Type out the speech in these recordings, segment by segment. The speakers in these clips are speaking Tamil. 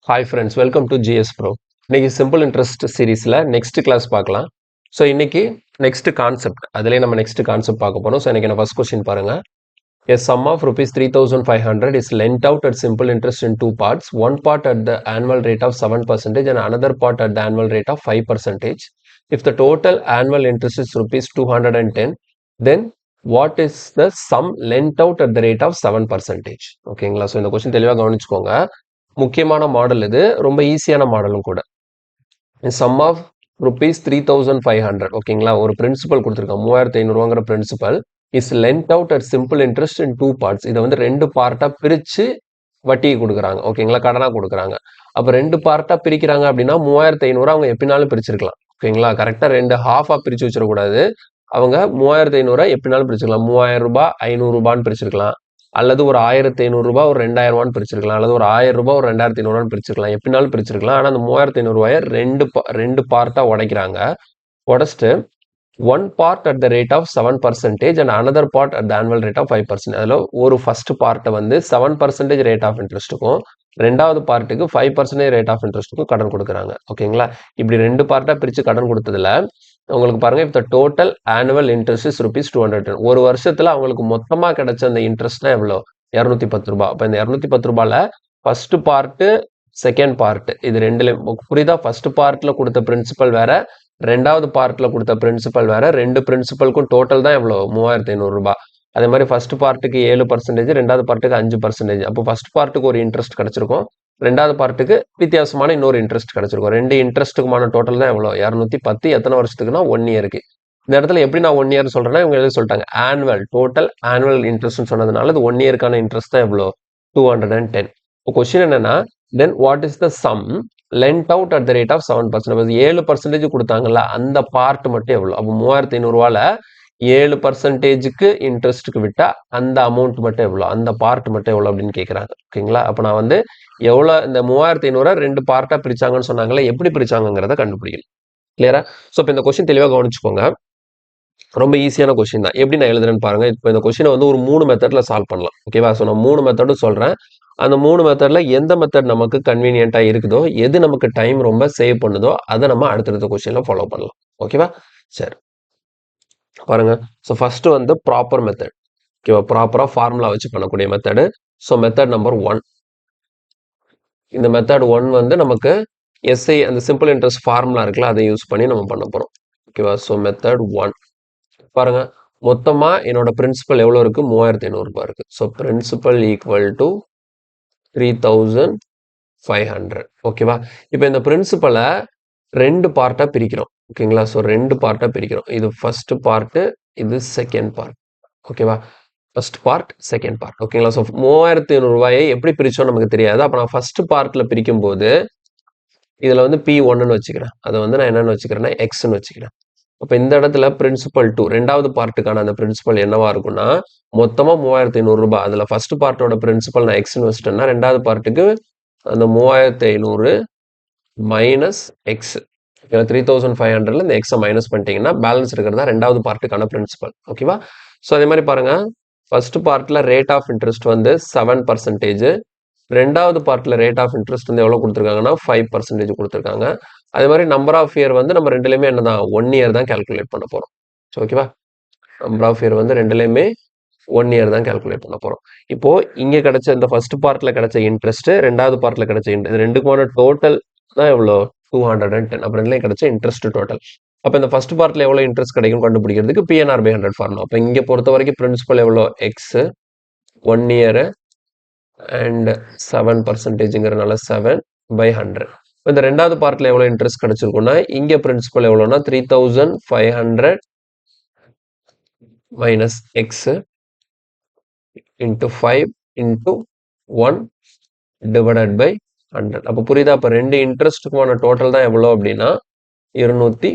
Hi friends, welcome to GS bro. இன்னைக்கு சிம்பிள் இன்ட்ரெஸ்ட் சீரீஸில் நெக்ஸ்ட் கிளாஸ் பார்க்கலாம். ஸோ இன்னைக்கு நெக்ஸ்ட் கான்செப்ட், அதிலே நம்ம நெக்ஸ்ட் கான்செப்ட் பார்க்க போகிறோம். ஸோ எனக்கு என்ன ஃபர்ஸ்ட் கொஸ்டின் பாருங்க. A sum of rupees 3,500 is lent out at simple interest in two parts. One part at the annual rate of 7% and another part at the annual rate of 5%. If the total annual interest is rupees 210, then what is the sum lent out at the rate of 7%? ஓகேங்களா? ஸோ இந்த கொஸ்டின் தெளிவாக கவனிச்சுக்கோங்க. முக்கியமான மாடல் இது, ரொம்ப ஈஸியான மாடலும் கூட. Sum of rupees 3,500. ஓகேங்களா? ஒரு பிரின்சிபல் கொடுத்துருக்காங்க, 3,500 principal is lent out at simple interest in two parts. இதை வந்து ரெண்டு பார்ட்டா பிரிச்சு வட்டியை கொடுக்குறாங்க. ஓகேங்களா? கடனா கொடுக்குறாங்க. அப்ப ரெண்டு பார்ட்டா பிரிக்கிறாங்க அப்படின்னா 3,500 அவங்க எப்படினாலும் பிரிச்சிருக்கலாம். ஓகேங்களா? கரெக்டா ரெண்டு ஹாஃபா பிரிச்சு வச்சிடக்கூடாது. அவங்க 3,500 எப்படினாலும் பிரிச்சுக்கலாம். 3,000 ரூபாய் 500 ரூபான்னு பிரிச்சிருக்கலாம், அல்லது ஒரு 1,500 ரூபாய் ஒரு 2,000 ரூபான்னு பிரிச்சிருக்கலாம், அல்லது ஒரு 1,000 ரூபாய் ஒரு 2,500 பிரிச்சிருக்கலாம். எப்படினாலும் பிரிச்சிருக்கலாம். ஆனா அந்த 3,500 ரூபாயை ரெண்டு பார்ட்டா உடைக்கிறாங்க. உடைச்சிட்டு one part at the rate of 7% and another part at the annual rate of 5%. அதில் ஒரு ஃபர்ஸ்ட் பார்ட்டை வந்து 7% ரேட் ஆஃப் இன்ட்ரெஸ்ட்டுக்கும், ரெண்டாவது பார்ட்டுக்கு 5% ரேட் ஆஃப் இன்ட்ரெஸ்ட்டுக்கும் கடன் கொடுக்குறாங்க. ஓகேங்களா? இப்படி ரெண்டு பார்ட்டா பிரிச்சு கடன் கொடுத்ததுல உங்களுக்கு பாருங்க, இப்போ total annual interest is rupees 210. ஒரு வருஷத்துல அவங்களுக்கு மொத்தமா கிடைச்ச அந்த இன்ட்ரெஸ்ட்னா எவ்வளோ? 210 ரூபாய். அப்போ இந்த 210 ரூபாயில ஃபர்ஸ்ட் பார்ட்டு செகண்ட் பார்ட் இது ரெண்டுலையும் புரியுதா? ஃபர்ஸ்ட் பார்ட்ல கொடுத்த பிரின்சிபல் வேற, ரெண்டாவது பார்ட்ல கொடுத்த பிரின்சிபல் வேற. ரெண்டு பிரின்சிபலுக்கும் டோட்டல் தான் எவ்வளோ? 3,500 ரூபாய். அதே மாதிரி ஃபர்ஸ்ட் பார்ட்டுக்கு 7%, ரெண்டாவது பார்ட்டுக்கு 5%. அப்போ ஃபர்ஸ்ட் பார்ட்டுக்கு ஒரு இன்ட்ரெஸ்ட் கிடைச்சிருக்கும், ரெண்டாவது பார்ட்டுக்கு வித்தியாசமான இன்னொரு இன்ட்ரெஸ்ட் கிடைச்சிருக்கும். ரெண்டு இன்ட்ரெஸ்ட்டுக்குமான டோட்டல் தான் எவ்வளோ? 210. எத்தனை வருஷத்துக்குன்னா 1 இயருக்கு. இந்த இடத்துல எப்படி நான் 1 இயர் சொல்றேன்னா, இவங்க எழுதி சொல்லிட்டாங்க ஆனுவல், டோட்டல் ஆனுவல் இன்ட்ரெஸ்ட்னு சொன்னதுனால இது 1 இயருக்கான இன்ட்ரெஸ்ட் தான் எவ்வளோ? 210. இப்போ கொஸ்டின் என்னன்னா, then what is the sum lent out at the rate of 7%? 7% கொடுத்தாங்கல்ல, அந்த பார்ட் மட்டும் எவ்வளோ? அப்போ 3,500 ரூபாயில 7%க்கு இன்ட்ரெஸ்ட்டுக்கு விட்டா அந்த அமௌண்ட் மட்டும் எவ்வளோ? அந்த பார்ட் மட்டும் எவ்வளோ அப்படின்னு கேட்குறாங்க. ஓகேங்களா? அப்போ நான் வந்து எவ்வளோ இந்த 3,500 ரெண்டு பார்ட்டா பிரிச்சாங்கன்னு சொன்னாங்களே, எப்படி பிரிச்சாங்கிறத கண்டுபிடிக்கணும். கிளியரா? ஸோ இப்போ இந்த கொஸ்டின் தெளிவாக கவனிச்சுக்கோங்க. ரொம்ப ஈஸியான கொஸ்டின் தான். எப்படி நான் எழுதுறேன்னு பாருங்க. இப்போ இந்த கொஸ்டினை வந்து ஒரு 3 மெத்தட்ல சால்வ் பண்ணலாம். ஓகேவா? ஸோ நான் 3 மெத்தடும் சொல்றேன். அந்த 3 மெத்தட்ல எந்த மெத்தட் நமக்கு கன்வீனியன்ட்டா இருக்குதோ, எது நமக்கு டைம் ரொம்ப சேவ் பண்ணுதோ, அதை நம்ம அடுத்தடுத்த கொஸ்டின்ல ஃபாலோ பண்ணலாம். ஓகேவா? சரி பாருங்க. ஸோ ஃபர்ஸ்ட் வந்து ப்ராப்பர் மெத்தட். ஓகேவா? ப்ராப்பரா ஃபார்முலா வச்சு பண்ணக்கூடிய மெத்தடு. So method number 1. இந்த மெத்தட் 1 வந்து நமக்கு எஸ்ஐ அந்த சிம்பிள் இன்ட்ரெஸ்ட் ஃபார்முலா இருக்குல்ல, அதை யூஸ் பண்ணி நம்ம பண்ண போறோம். ஓகேவா? ஸோ மெத்தட் 1 பாருங்க. மொத்தமா என்னோட பிரின்சிபல் எவ்வளவு இருக்கு? 3,500 ரூபாய் இருக்கு. So principal equal to 3,500. ஓகேவா? இப்போ இந்த பிரின்சிபலை ரெண்டு பார்ட்டா பிரிக்கிறோம். ஓகேங்களா? ஸோ ரெண்டு பார்ட்டா பிரிக்கிறோம். இது ஃபர்ஸ்ட் பார்ட், இது செகண்ட் பார்ட். ஓகேவா? First part, second part. ஓகேங்களா? ஸோ 3,500 ரூபாயை எப்படி பிரிச்சோம் நமக்கு தெரியாது. அப்போ நான் ஃபர்ஸ்ட் பார்ட்ல பிரிக்கும் போது இதுல வந்து P1ன்னு வச்சுக்கிறேன். அதை வந்து நான் என்னன்னு வச்சுக்கிறேன்னா எக்ஸ்ன்னு வச்சுக்கிறேன். அப்போ இந்த இடத்துல பிரின்சிபல் 2 ரெண்டாவது பார்ட்டுக்கான அந்த பிரின்சிபல் என்னவா இருக்கும்னா, மொத்தமா 3,500 ரூபாய். அதுல ஃபர்ஸ்ட் பார்ட்டோட பிரின்சிபல் நான் எக்ஸ்ன்னு வச்சுட்டேன்னா, ரெண்டாவது பார்ட்டுக்கு அந்த 3,500 மைனஸ் எக்ஸ். 3,500ல இந்த எக்ஸை மைனஸ் பண்ணிட்டீங்கன்னா பேலன்ஸ் இருக்கிறதா ரெண்டாவது பார்ட்டுக்கான பிரின்சிபல். ஓகேவா? ஸோ அதே மாதிரி பாருங்க, ஃபர்ஸ்ட் பார்ட்ல ரேட் ஆஃப் இன்ட்ரெஸ்ட் வந்து 7%. ரெண்டாவது பார்ட்ல ரேட் ஆஃப் இன்ட்ரெஸ்ட் வந்து எவ்வளவு கொடுத்துருக்காங்கன்னா 5% கொடுத்துருக்காங்க. அதே மாதிரி நம்பர் ஆஃப் இயர் வந்து நம்ம ரெண்டுலையுமே என்னதான் 1 இயர் தான் கால்குலேட் பண்ண போறோம். ஓகேவா? நம்பர் ஆஃப் இயர் வந்து ரெண்டுலையுமே 1 இயர் தான் கால்குலேட் பண்ண போறோம். இப்போ இங்க கிடைச்ச இந்த ஃபர்ஸ்ட் பார்ட்ல கிடைச்ச இன்ட்ரெஸ்ட், ரெண்டாவது பார்ட்ல கிடைச்ச இது ரெண்டுக்குமான டோட்டல் தான் எவ்வளோ? 210. அப்ப ரெண்டுலையும் கிடைச்ச இன்ட்ரெஸ்ட் டோட்டல். அப்ப இந்த ஃபர்ஸ்ட் பார்ட்ல எவ்வளவு இன்ட்ரெஸ்ட் கிடைக்கும் கண்டுபிடிக்கிறதுக்கு PNR/100 ஃபார்முலா. அப்ப இங்க பொறுத்த வரைக்கும் பிரின்சிபல் எவ்வளோ? எக்ஸ் 1 இயர் அண்ட் 7%ங்கிறதுனால 7/100. இந்த ரெண்டாவது பார்ட்ல எவ்வளவு இன்ட்ரெஸ்ட் கிடைச்சிருக்கும்னா, இங்க பிரின்சிபல் எவ்வளவுனா 3,500 minus X into 5 into 1 divided by 100. அப்ப புரியுதா? அப்ப ரெண்டு இன்ட்ரெஸ்ட்டுக்குமான டோட்டல் தான் எவ்வளவு அப்படின்னா 210.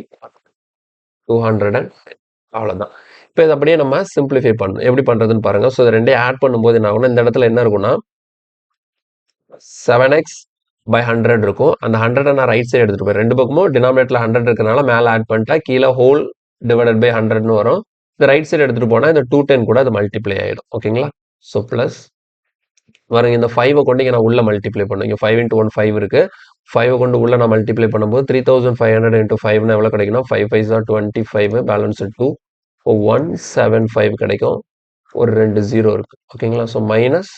அவ்வளவுதான். இப்போ இதை அப்படியே நம்ம சிம்பிளிஃபை பண்ணணும். எப்படி பண்றதுன்னு பாருங்க. ஸோ இதை ரெண்டையும் ஆட் பண்ணும்போது என்ன ஆகும்னா, இந்த இடத்துல என்ன இருக்கும்னா 7x/100 இருக்கும். அந்த 100 நான் ரைட் சைடு எடுத்துட்டு போய் ரெண்டு பக்கமும் டினாமினேட்டர்ல 100 இருக்கனால மேல ஆட் பண்ணிட்டா கீழே ஹோல் டிவைடட் பை 100ன்னு வரும். இந்த ரைட் சைடு எடுத்துட்டு போனா இந்த 210 கூட அது மல்டிப்ளை ஆயிடும். ஓகேங்களா? ஸோ பிளஸ் பாருங்க இந்த 5 கொண்டு இங்க நான் உள்ள மல்டிப்ளை பண்ணும். இங்க 5 into 1 5 இருக்கு. 5 கொண்டு உள்ள நான் மல்டிப்ளை பண்ணும்போது 3500 into 5 எவ்வளவு கிடைக்கும்னா 5 5 are 25 பேலன்ஸ் 2 175 கிடைக்கும். ஒரு 2 0 இருக்கு. ஓகேங்களா? So minus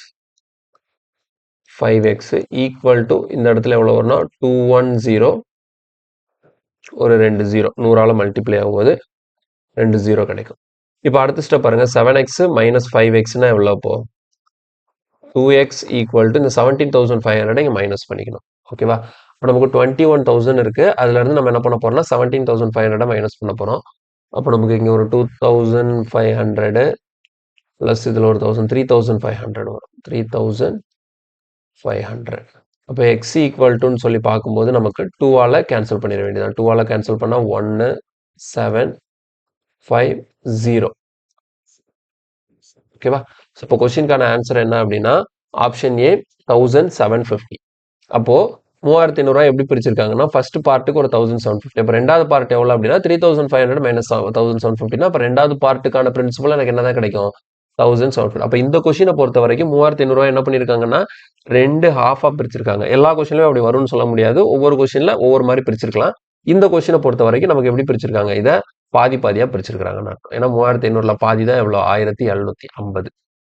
5x equal to இந்த இடத்துல எவ்வளவு வரும்னா 210 ஒரு 2 0 100ஆல மல்டிப்ளை ஆகும்போது 2 0 கிடைக்கும். இப்போ அடுத்த ஸ்டெப் பாருங்க 7x மைனஸ் 5xனா எவ்வளோ இப்போ 2x ஈக்குவல் டு இந்த 17,500 இங்கே மைனஸ் பண்ணிக்கணும். ஓகேவா? இப்போ நமக்கு 21,000 இருக்கு. அதுல இருந்து நம்ம என்ன பண்ண போறோம்னா 17,500 மைனஸ் பண்ண போறோம். அப்போ நமக்கு இங்க ஒரு 2,500 பிளஸ் இதுல ஒரு 3,500 வரும். 3,500. அப்போ எக்ஸ் ஈக்குவல் டுன்னு சொல்லி பார்க்கும்போது நமக்கு 2ஆல கேன்சல் பண்ணிட வேண்டியதான். 2ஆல கேன்சல் பண்ணா 1 7 5 0. ஓகேவா? ஸோ இப்போ கொஸ்டினுக்கான ஆன்சர் என்ன அப்படின்னா ஆப்ஷன் ஏ 1750. அப்போ 3500 எப்படி பிரிச்சிருக்காங்கன்னா ஃபர்ஸ்ட் பார்ட்டுக்கு ஒரு 1750. அப்போ ரெண்டாவது பார்ட் எவ்வளவு அப்படின்னா 3500 மைனஸ் 1750. அப்போ ரெண்டாவது பார்ட்டுக்கான பிரின்சிபல் எனக்கு என்னதான் கிடைக்கும் 1750. அப்போ இந்த கொஸ்டினை பொறுத்த வரைக்கும் 3500 என்ன பண்ணிருக்காங்கன்னா ரெண்டு ஹாஃபா பிரிச்சிருக்காங்க. எல்லா கொஸ்டின்லயும் அப்படி வரும்னு சொல்ல முடியாது. ஒவ்வொரு கொஸ்டின்ல ஒவ்வொரு மாதிரி பிரிச்சிருக்கலாம். இந்த கொஸ்டினை பொறுத்த வரைக்கும் நமக்கு எப்படி பிரிச்சிருக்காங்க இதை பாதி பாதியா பிரிச்சிருக்காங்கன்னு அர்த்தம். ஏன்னா 3500ல பாதி தான் எவ்வளோ 1750.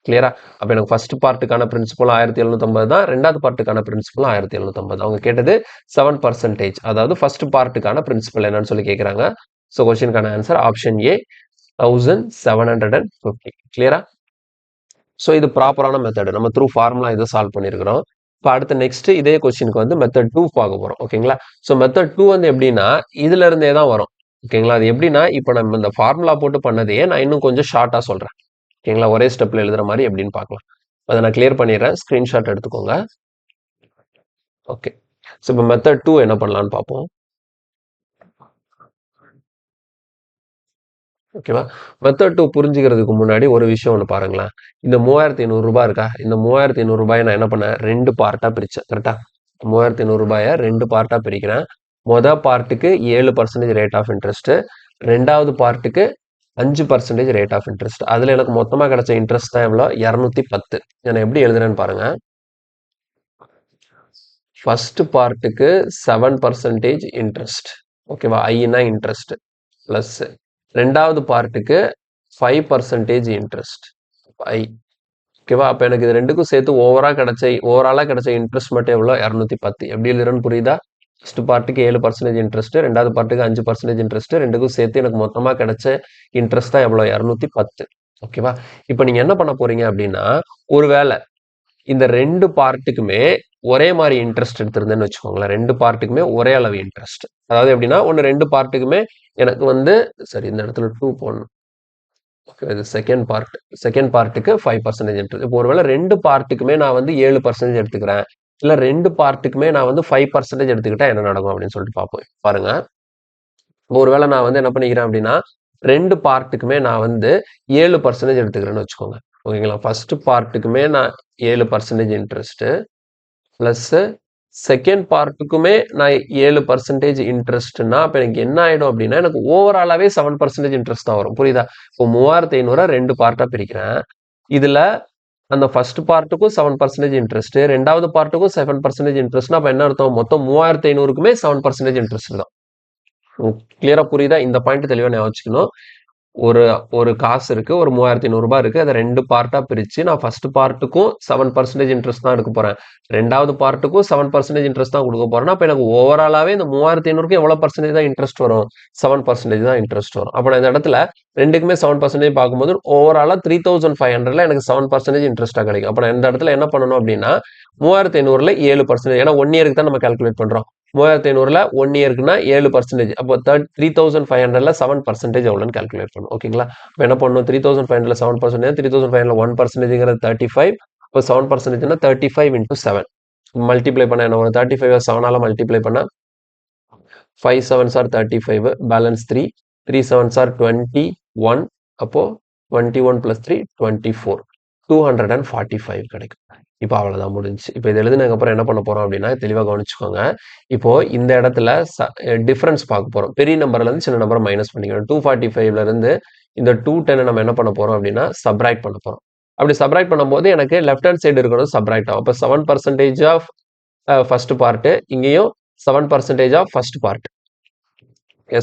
கிளியரா? அப்ப எனக்கு ஃபர்ஸ்ட் பார்ட்டுக்கான பிரின்சிபல் 1750 தான். ரெண்டாவது பார்ட்டுக்கான பிரின்சிபல் 1750. அவங்க கேட்டது 7%. அதாவது ஃபர்ஸ்ட் பார்ட்டுக்கான பிரின்சிபல் என்னன்னு சொல்லி கேட்கிறாங்க. ஸோ கொஸ்டினுக்கான ஆன்சர் ஆப்ஷன் ஏ 1750. கிளியரா? ஸோ இது ப்ராப்பரான மெத்தட். நம்ம த்ரூ ஃபார்முலா இதை சால்வ் பண்ணியிருக்கிறோம். இப்போ அடுத்த நெக்ஸ்ட் இதே கொஸ்டினுக்கு வந்து மெத்தட் 2 பார்க்க போறோம். ஓகேங்களா? ஸோ மெத்தட் 2 வந்து எப்படின்னா இதுல இருந்தே தான் வரும். ஓகேங்களா? அது எப்படின்னா இப்போ நம்ம இந்த ஃபார்முலா போட்டு பண்ணதையே நான் இன்னும் கொஞ்சம் ஷார்ட்டா சொல்றேன். ஓகேங்களா? ஒரே ஸ்டெப்ல எழுதுற மாதிரி எப்படின்னு பார்க்கலாம். அதை நான் கிளியர் பண்ணிடுறேன். ஸ்கிரீன்ஷாட் எடுத்துக்கோங்க. ஓகே. ஸோ இப்போ மெத்தட் 2 என்ன பண்ணலாம்னு பார்ப்போம். ஓகேவா? மெத்தட் 2 புரிஞ்சுக்கிறதுக்கு முன்னாடி ஒரு விஷயம் ஒன்று பாருங்களேன். இந்த 3500 ரூபாய் இருக்கா? இந்த 3500 ரூபாயை நான் என்ன பண்ணேன் 2 பார்ட்டா பிரிச்சேன். கரெக்டா? 3500 ரூபாயை 2 பார்ட்டா பிரிக்கிறேன். மொதல் பார்ட்டுக்கு 7% ரேட் ஆஃப் இன்ட்ரெஸ்ட், ரெண்டாவது பார்ட்டுக்கு 5% ரேட் ஆஃப் இன்ட்ரெஸ்ட். அதுல எனக்கு மொத்தமா கிடைச்ச இன்ட்ரெஸ்ட் தான் எவ்வளோ 210. நான் எப்படி எழுதுறேன்னு பாருங்க. ஃபர்ஸ்ட் பார்ட்டுக்கு 7% இன்ட்ரெஸ்ட். ஓகேவா? ஐனா இன்ட்ரெஸ்ட் பிளஸ் ரெண்டாவது பார்ட்டுக்கு 5% இன்ட்ரெஸ்ட் ஐ. ஓகேவா? அப்ப எனக்கு இது ரெண்டுக்கும் சேர்த்து ஓவராலா கிடைச்ச இன்ட்ரெஸ்ட் மட்டும் எவ்வளோ 210. எப்படி எழுதுறேன்னு புரியுதா? ஃபர்ஸ்ட் பார்ட்டுக்கு 7% இன்ட்ரெஸ்ட், ரெண்டாவது பார்ட்டுக்கு 5% இன்ட்ரெஸ்ட், ரெண்டுக்கும் சேர்த்து எனக்கு மொத்தமா கிடைச்ச இன்ட்ரெஸ்ட் தான் எவ்வளோ 210. ஓகேவா? இப்போ நீங்க என்ன பண்ண போறீங்க அப்படின்னா ஒருவேளை இந்த ரெண்டு பார்ட்டுக்குமே ஒரே மாதிரி இன்ட்ரெஸ்ட் எடுத்திருந்தேன்னு வச்சுக்கோங்களேன். ரெண்டு பார்ட்டுக்குமே ஒரே அளவு இன்ட்ரெஸ்ட். அதாவது எப்படின்னா ஒன்று ரெண்டு பார்ட்டுக்குமே எனக்கு வந்து சரி இந்த இடத்துல 2 போடணும். ஓகே, இது செகண்ட் பார்ட்டுக்கு 5% இன்ட்ரெஸ்ட். இப்போ ஒருவேளை ரெண்டு பார்ட்டுக்குமே நான் வந்து 7% எடுத்துக்கிறேன், இல்ல ரெண்டு பார்ட்டுக்குமே நான் வந்து 5% எடுத்துக்கிட்டா என்ன நடக்கும் அப்படின்னு சொல்லிட்டு பார்ப்போம். பாருங்க, ஒருவேளை நான் வந்து என்ன பண்ணிக்கிறேன் அப்படின்னா ரெண்டு பார்ட்டுக்குமே நான் வந்து 7% எடுத்துக்கிறேன்னு வச்சுக்கோங்க. ஓகேங்களா? ஃபர்ஸ்ட் பார்ட்டுக்குமே நான் 7% இன்ட்ரெஸ்ட் பிளஸ் செகண்ட் பார்ட்டுக்குமே நான் 7% இன்ட்ரெஸ்ட்னா அப்ப எனக்கு என்ன ஆயிடும் அப்படின்னா எனக்கு ஓவராலாவே 7% இன்ட்ரெஸ்ட் தான் வரும். புரியுதா? இப்போ 3500 ரெண்டு பார்ட்டா பிரிக்கிறேன். இதுல அந்த ஃபர்ஸ்ட் பார்ட்டுக்கும் 7% இன்ட்ரெஸ்ட், ரெண்டாவது பார்ட்டுக்கும் 7% இன்ட்ரெஸ்ட்னா அப்ப என்ன அர்த்தம்? மொத்தம் 3500க்குமே 7% இன்ட்ரெஸ்ட் தான். கிளியரா புரியுதா? இந்த பாயிண்ட் தெளிவா ஞாபகம் வச்சுக்கணும். ஒரு காசு இருக்கு, ஒரு 3500 ரூபாய் இருக்கு. அதை ரெண்டு பார்ட்டா பிரிச்சு நான் ஃபர்ஸ்ட் பார்ட்டுக்கும் 7% இன்ட்ரெஸ்ட் தான் எடுக்க போறேன், ரெண்டாவது பார்ட்டுக்கும் 7% இன்ட்ரெஸ்ட் தான் கொடுக்க போறேன். அப்ப எனக்கு ஓவராலாவே இந்த 3500க்கு எவ்வளவு பர்சன்டேஜ் தான் இன்ட்ரெஸ்ட் வரும்? 7% தான் இன்ட்ரெஸ்ட் வரும். அப்ப இந்த இடத்துல ரெண்டுக்குமே 7% பார்க்கும்போது ஓவராலா 3500ல எனக்கு 7% இன்ட்ரெஸ்டா கிடைக்கும். அப்ப நான் இந்த இடத்துல என்ன பண்ணணும் அப்படின்னா 3500ல 7%, ஏன்னா 1 இயருக்கு தான் நம்ம கால்குலேட் பண்றோம். 3500ல 1 இயருக்குன்னா 7%. அப்போ 3500ல 7% எவ்வளோன்னு கால்குலேட் பண்ணும். ஓகேங்களா? இப்போ என்ன பண்ணணும்? 3500ல 7%, 3500ல 1%ங்கிறது 35. இப்போ 7%னா 35 into 7 மல்டிப்ளை பண்ண என்ன வரும்? 35 7ஆல மல்டிப்ளை பண்ணா 5 7s are 35, balance 3, 3 7s are 21. அப்போ 21 plus 3 24, 245 கிடைக்கும். இப்போ அவ்வளவுதான் முடிஞ்சு. இப்போ இது எழுதுனதுக்கு அப்புறம் என்ன பண்ண போறோம் அப்படின்னா தெளிவாக கவனிச்சுக்கோங்க. இப்போ இந்த இடத்துல டிஃபரன்ஸ் பார்க்க போறோம். பெரிய நம்பர்ல இருந்து சின்ன நம்பரை மைனஸ் பண்ணிக்கணும். 245ல இருந்து இந்த 210 நம்ம என்ன பண்ண போறோம் அப்படின்னா சப்ராக்ட் பண்ண போறோம். அப்படி சப்ராக்ட் பண்ணும்போது எனக்கு லெஃப்ட் ஹேண்ட் சைடு இருக்கிறது சப்ராக்ட் ஆகும். அப்போ 7% ஆஃப் ஃபர்ஸ்ட் பார்ட், இங்கேயும் 7% of first part.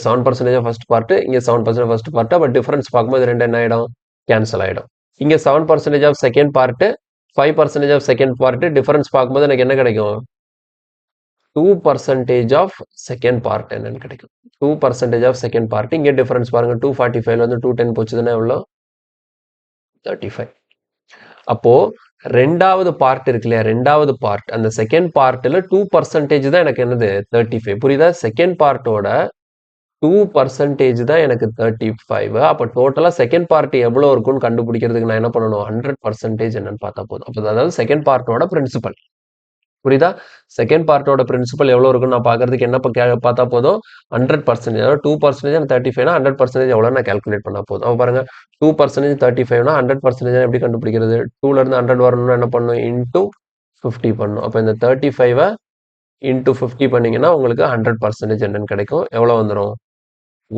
7% of first part, இங்க 7% ஃபர்ஸ்ட் பார்ட். அப்போ டிஃபரன்ஸ் பார்க்கும்போது ரெண்டு என்ன ஆயிடும்? கேன்சல் ஆயிடும். இங்க 7% of second part, 5% of second part. Difference பார்க்கும்போது எனக்கு என்ன கிடைக்கும்? 2% ஆஃப் செகண்ட் பார்ட் என்னன்னு கிடைக்கும். 2% ஆஃப் செகண்ட் பார்ட். இங்கே டிஃபரன்ஸ் பாருங்க, 245 வந்து 210 போச்சுதுன்னா எவ்வளோ? 35. அப்போ ரெண்டாவது பார்ட் இருக்கு இல்லையா, ரெண்டாவது பார்ட், அந்த செகண்ட் பார்ட்ல 2% தான் எனக்கு என்னது? 35. புரியுதா? செகண்ட் பார்ட்டோட 2% தான் எனக்கு 35. அப்போ டோட்டலா செகண்ட் பார்ட் எவ்வளவு இருக்கும்னு கண்டுபிடிக்கிறதுக்கு நான் என்ன பண்ணணும்? 100% என்னன்னு பார்த்தா போதும். அப்போ அதாவது செகண்ட் பார்ட்டோட பிரின்சிபல். புரியுதா? செகண்ட் பார்ட்டோட பிரின்சிபல் எவ்வளவு இருக்குன்னு நான் பார்க்கறதுக்கு என்ன பார்த்தா போதும்? 100%. அதாவது 2% 35னா 100% எவ்வளவு நான் கால்குலேட் பண்ணா போதும். அப்ப பாருங்க, 2% 35னா 100% எப்படி கண்டுபிடிக்கிறது? 2ல இருந்து 100 வரணும்னா என்ன பண்ணணும்? இன்டூ 50 பண்ணணும். அப்ப இந்த 35 இன்டூ 50 பண்ணீங்கன்னா உங்களுக்கு 100% என்னன்னு கிடைக்கும். எவ்வளவு வந்துடும்?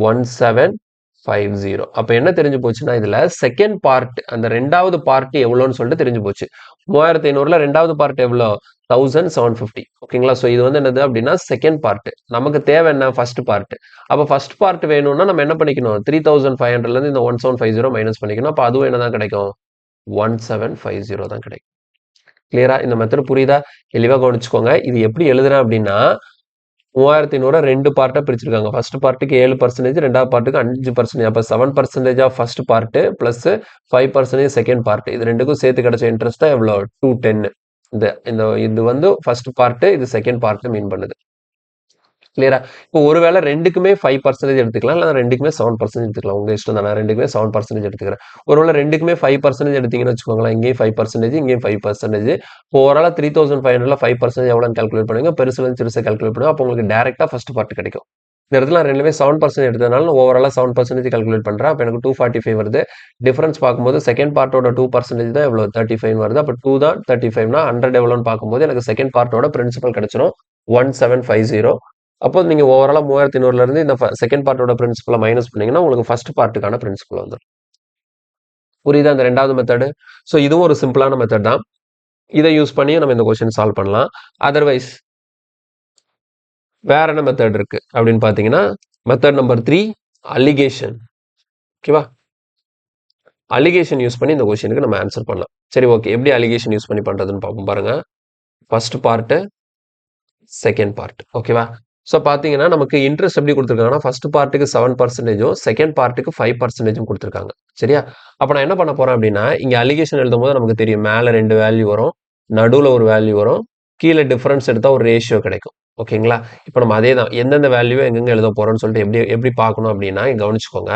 1750. அப்ப என்ன தெரிஞ்சு போச்சுன்னா, இதுல செகண்ட் பார்ட், அந்த ரெண்டாவது பார்ட் எவ்வளவுன்னு சொல்லிட்டு தெரிஞ்சு போச்சு. 3500ல ரெண்டாவது பார்ட் எவ்வளோ? 1750. ஓகேங்களா? சோ இது வந்து என்னது அப்படின்னா செகண்ட் பார்ட். நமக்கு தேவை என்ன? First part. அப்ப ஃபர்ஸ்ட் பார்ட் வேணும்னா நம்ம என்ன பண்ணிக்கணும்? 3500ல இருந்து இந்த 1750 மைனஸ் பண்ணிக்கணும். அப்ப அதுவும் என்னதான் கிடைக்கும்? 1750 தான் கிடைக்கும். கிளியரா? இந்த மெத்தட் புரியுதா? தெளிவா கவனிச்சுக்கோங்க. இது எப்படி எழுதுறேன் அப்படின்னா, 3500 ரெண்டு பார்ட்டா பிரிச்சிருக்காங்க. ஃபர்ஸ்ட் பார்ட்டுக்கு 7%, ரெண்டாவது பார்ட்டுக்கு 5%. அப்ப 7% of first part plus 5% second part. இது ரெண்டுக்கும் சேர்த்து கிடைச்ச இன்ட்ரெஸ்ட் தான் எவ்வளோ? 210. இது வந்து ஃபர்ஸ்ட் பார்ட், இது செகண்ட் பார்ட் மீன் பண்ணுது. கிளியரா? இப்போ ஒருவேளை ரெண்டுக்குமே 5% எடுத்துக்கலாம், இல்ல ரெண்டுக்குமே 7% எடுத்துக்கலாம். உங்க இஷ்டம் தான். நான் ரெண்டுக்குமே 7% எடுத்துக்கிறேன். ஒருவேளை ரெண்டுக்குமே 5% எடுத்தீங்கன்னு வச்சுக்கோங்களேன். இங்கேயும் 5%, இங்கேயும் 5%. ஓவராலா 3500ல 5% எவ்வளோன்னு கால்குலேட் பண்ணுங்க. பெருசுல இருந்து சிறுசை கால்குலேட் பண்ணுங்க. அப்போ உங்களுக்கு டைரக்டா ஃபர்ஸ்ட் பார்ட் கிடைக்கும். இந்த இடத்துல நான் ரெண்டுமே 7% எடுத்ததுனால நான் ஓவராலா 7% கால்குலேட் பண்றேன். அப்போ எனக்கு 245 வருது. டிஃபரன்ஸ் பார்க்கும்போது செகண்ட் பார்ட்டோட 2% தான் எவ்வளோ? 35 வருது. அப்போ 2 தான் 35னா 100 எவ்வளோன்னு பார்க்கும்போது எனக்கு செகண்ட் பார்ட்டோட பிரின்சிபல் கிடைச்சிரும் 1750. அப்போ நீங்க ஓவராலா 3500ல இருந்து இந்த செகண்ட் பார்ட்டோட பிரின்சிபலை மைனஸ் பண்ணீங்கன்னா உங்களுக்கு ஃபர்ஸ்ட் பார்ட்டுக்கான பிரின்சிபல் வந்துடும். புரியுதா? இந்த ரெண்டாவது மெத்தடு. ஸோ இதுவும் ஒரு சிம்பிளான மெத்தட் தான். இதை யூஸ் பண்ணி நம்ம இந்த கொஸ்டின் சால்வ் பண்ணலாம். அதர்வைஸ் வேற என்ன மெத்தட் இருக்கு அப்படின்னு பாத்தீங்கன்னா, மெத்தட் நம்பர் 3 அலிகேஷன். ஓகேவா? அலிகேஷன் யூஸ் பண்ணி இந்த கொஸ்டினுக்கு நம்ம ஆன்சர் பண்ணலாம். சரி, ஓகே. எப்படி அலிகேஷன் யூஸ் பண்ணி பண்றதுன்னு பார்ப்போம். பாருங்க, ஃபர்ஸ்ட் பார்ட், செகண்ட் பார்ட். ஓகேவா? ஸோ பார்த்தீங்கன்னா நமக்கு இன்ட்ரெஸ்ட் எப்படி கொடுத்துருக்காங்கன்னா, ஃபர்ஸ்ட் பார்ட்டுக்கு 7%, செகண்ட் பார்ட்டுக்கு 5% கொடுத்துருக்காங்க. சரியா? அப்போ நான் என்ன பண்ண போறேன் அப்படின்னா, இங்க அலிகேஷன் எழுதும் போது நமக்கு தெரியும், மேல 2 வேல்யூ வரும், நடுவில் ஒரு வேல்யூ வரும், கீழே டிஃபரன்ஸ் எடுத்தா ஒரு ரேஷியோ கிடைக்கும். ஓகேங்களா? இப்போ நம்ம அதே தான் எந்தெந்த வேல்யூவை எங்கெங்க எழுத போறோம்னு சொல்லிட்டு எப்படி பார்க்கணும் அப்படின்னா, கவனிச்சுக்கோங்க.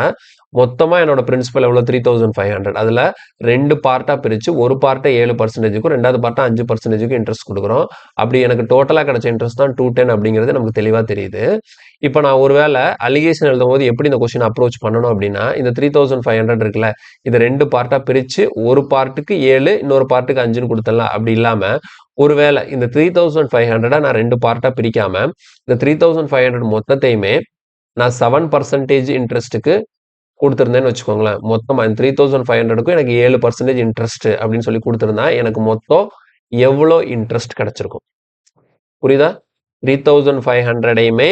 மொத்தமா என்னோட பிரின்சிபல் எவ்வளோ? 3500. அதுல ரெண்டு பார்ட்டா பிரிச்சு ஒரு பார்ட்டை 7%க்கும் ரெண்டாவது பார்ட்டை 5%க்கும் இன்ட்ரெஸ்ட் கொடுக்குறோம். அப்படி எனக்கு டோட்டலா கிடைச்ச இன்ட்ரெஸ்ட் தான் 210 அப்படிங்கிறது நமக்கு தெளிவா தெரியுது. இப்போ நான் ஒருவேளை அலிகேஷன் எழுதும் போது எப்படி இந்த கொஸ்டின் அப்ரோச் பண்ணணும் அப்படின்னா, இந்த 3500 இருக்குல்ல, இதை ரெண்டு பார்ட்டா பிரிச்சு ஒரு பார்ட்டுக்கு 7, இன்னொரு பார்ட்டுக்கு 5ன்னு கொடுத்துடலாம். அப்படி இல்லாம ஒருவேளை இந்த 3500 நான் ரெண்டு பார்ட்டா பிரிக்காம இந்த 3500 மொத்தத்தையுமே நான் 7% இன்ட்ரெஸ்ட்டுக்கு கொடுத்துருந்தேன்னு வச்சுக்கோங்களேன். மொத்தமா 3500க்கும் எனக்கு 7% இன்ட்ரெஸ்ட் அப்படின்னு சொல்லி கொடுத்துருந்தா எனக்கு மொத்தம் எவ்வளோ இன்ட்ரெஸ்ட் கிடைச்சிருக்கும்? புரியுதா? 3500யுமே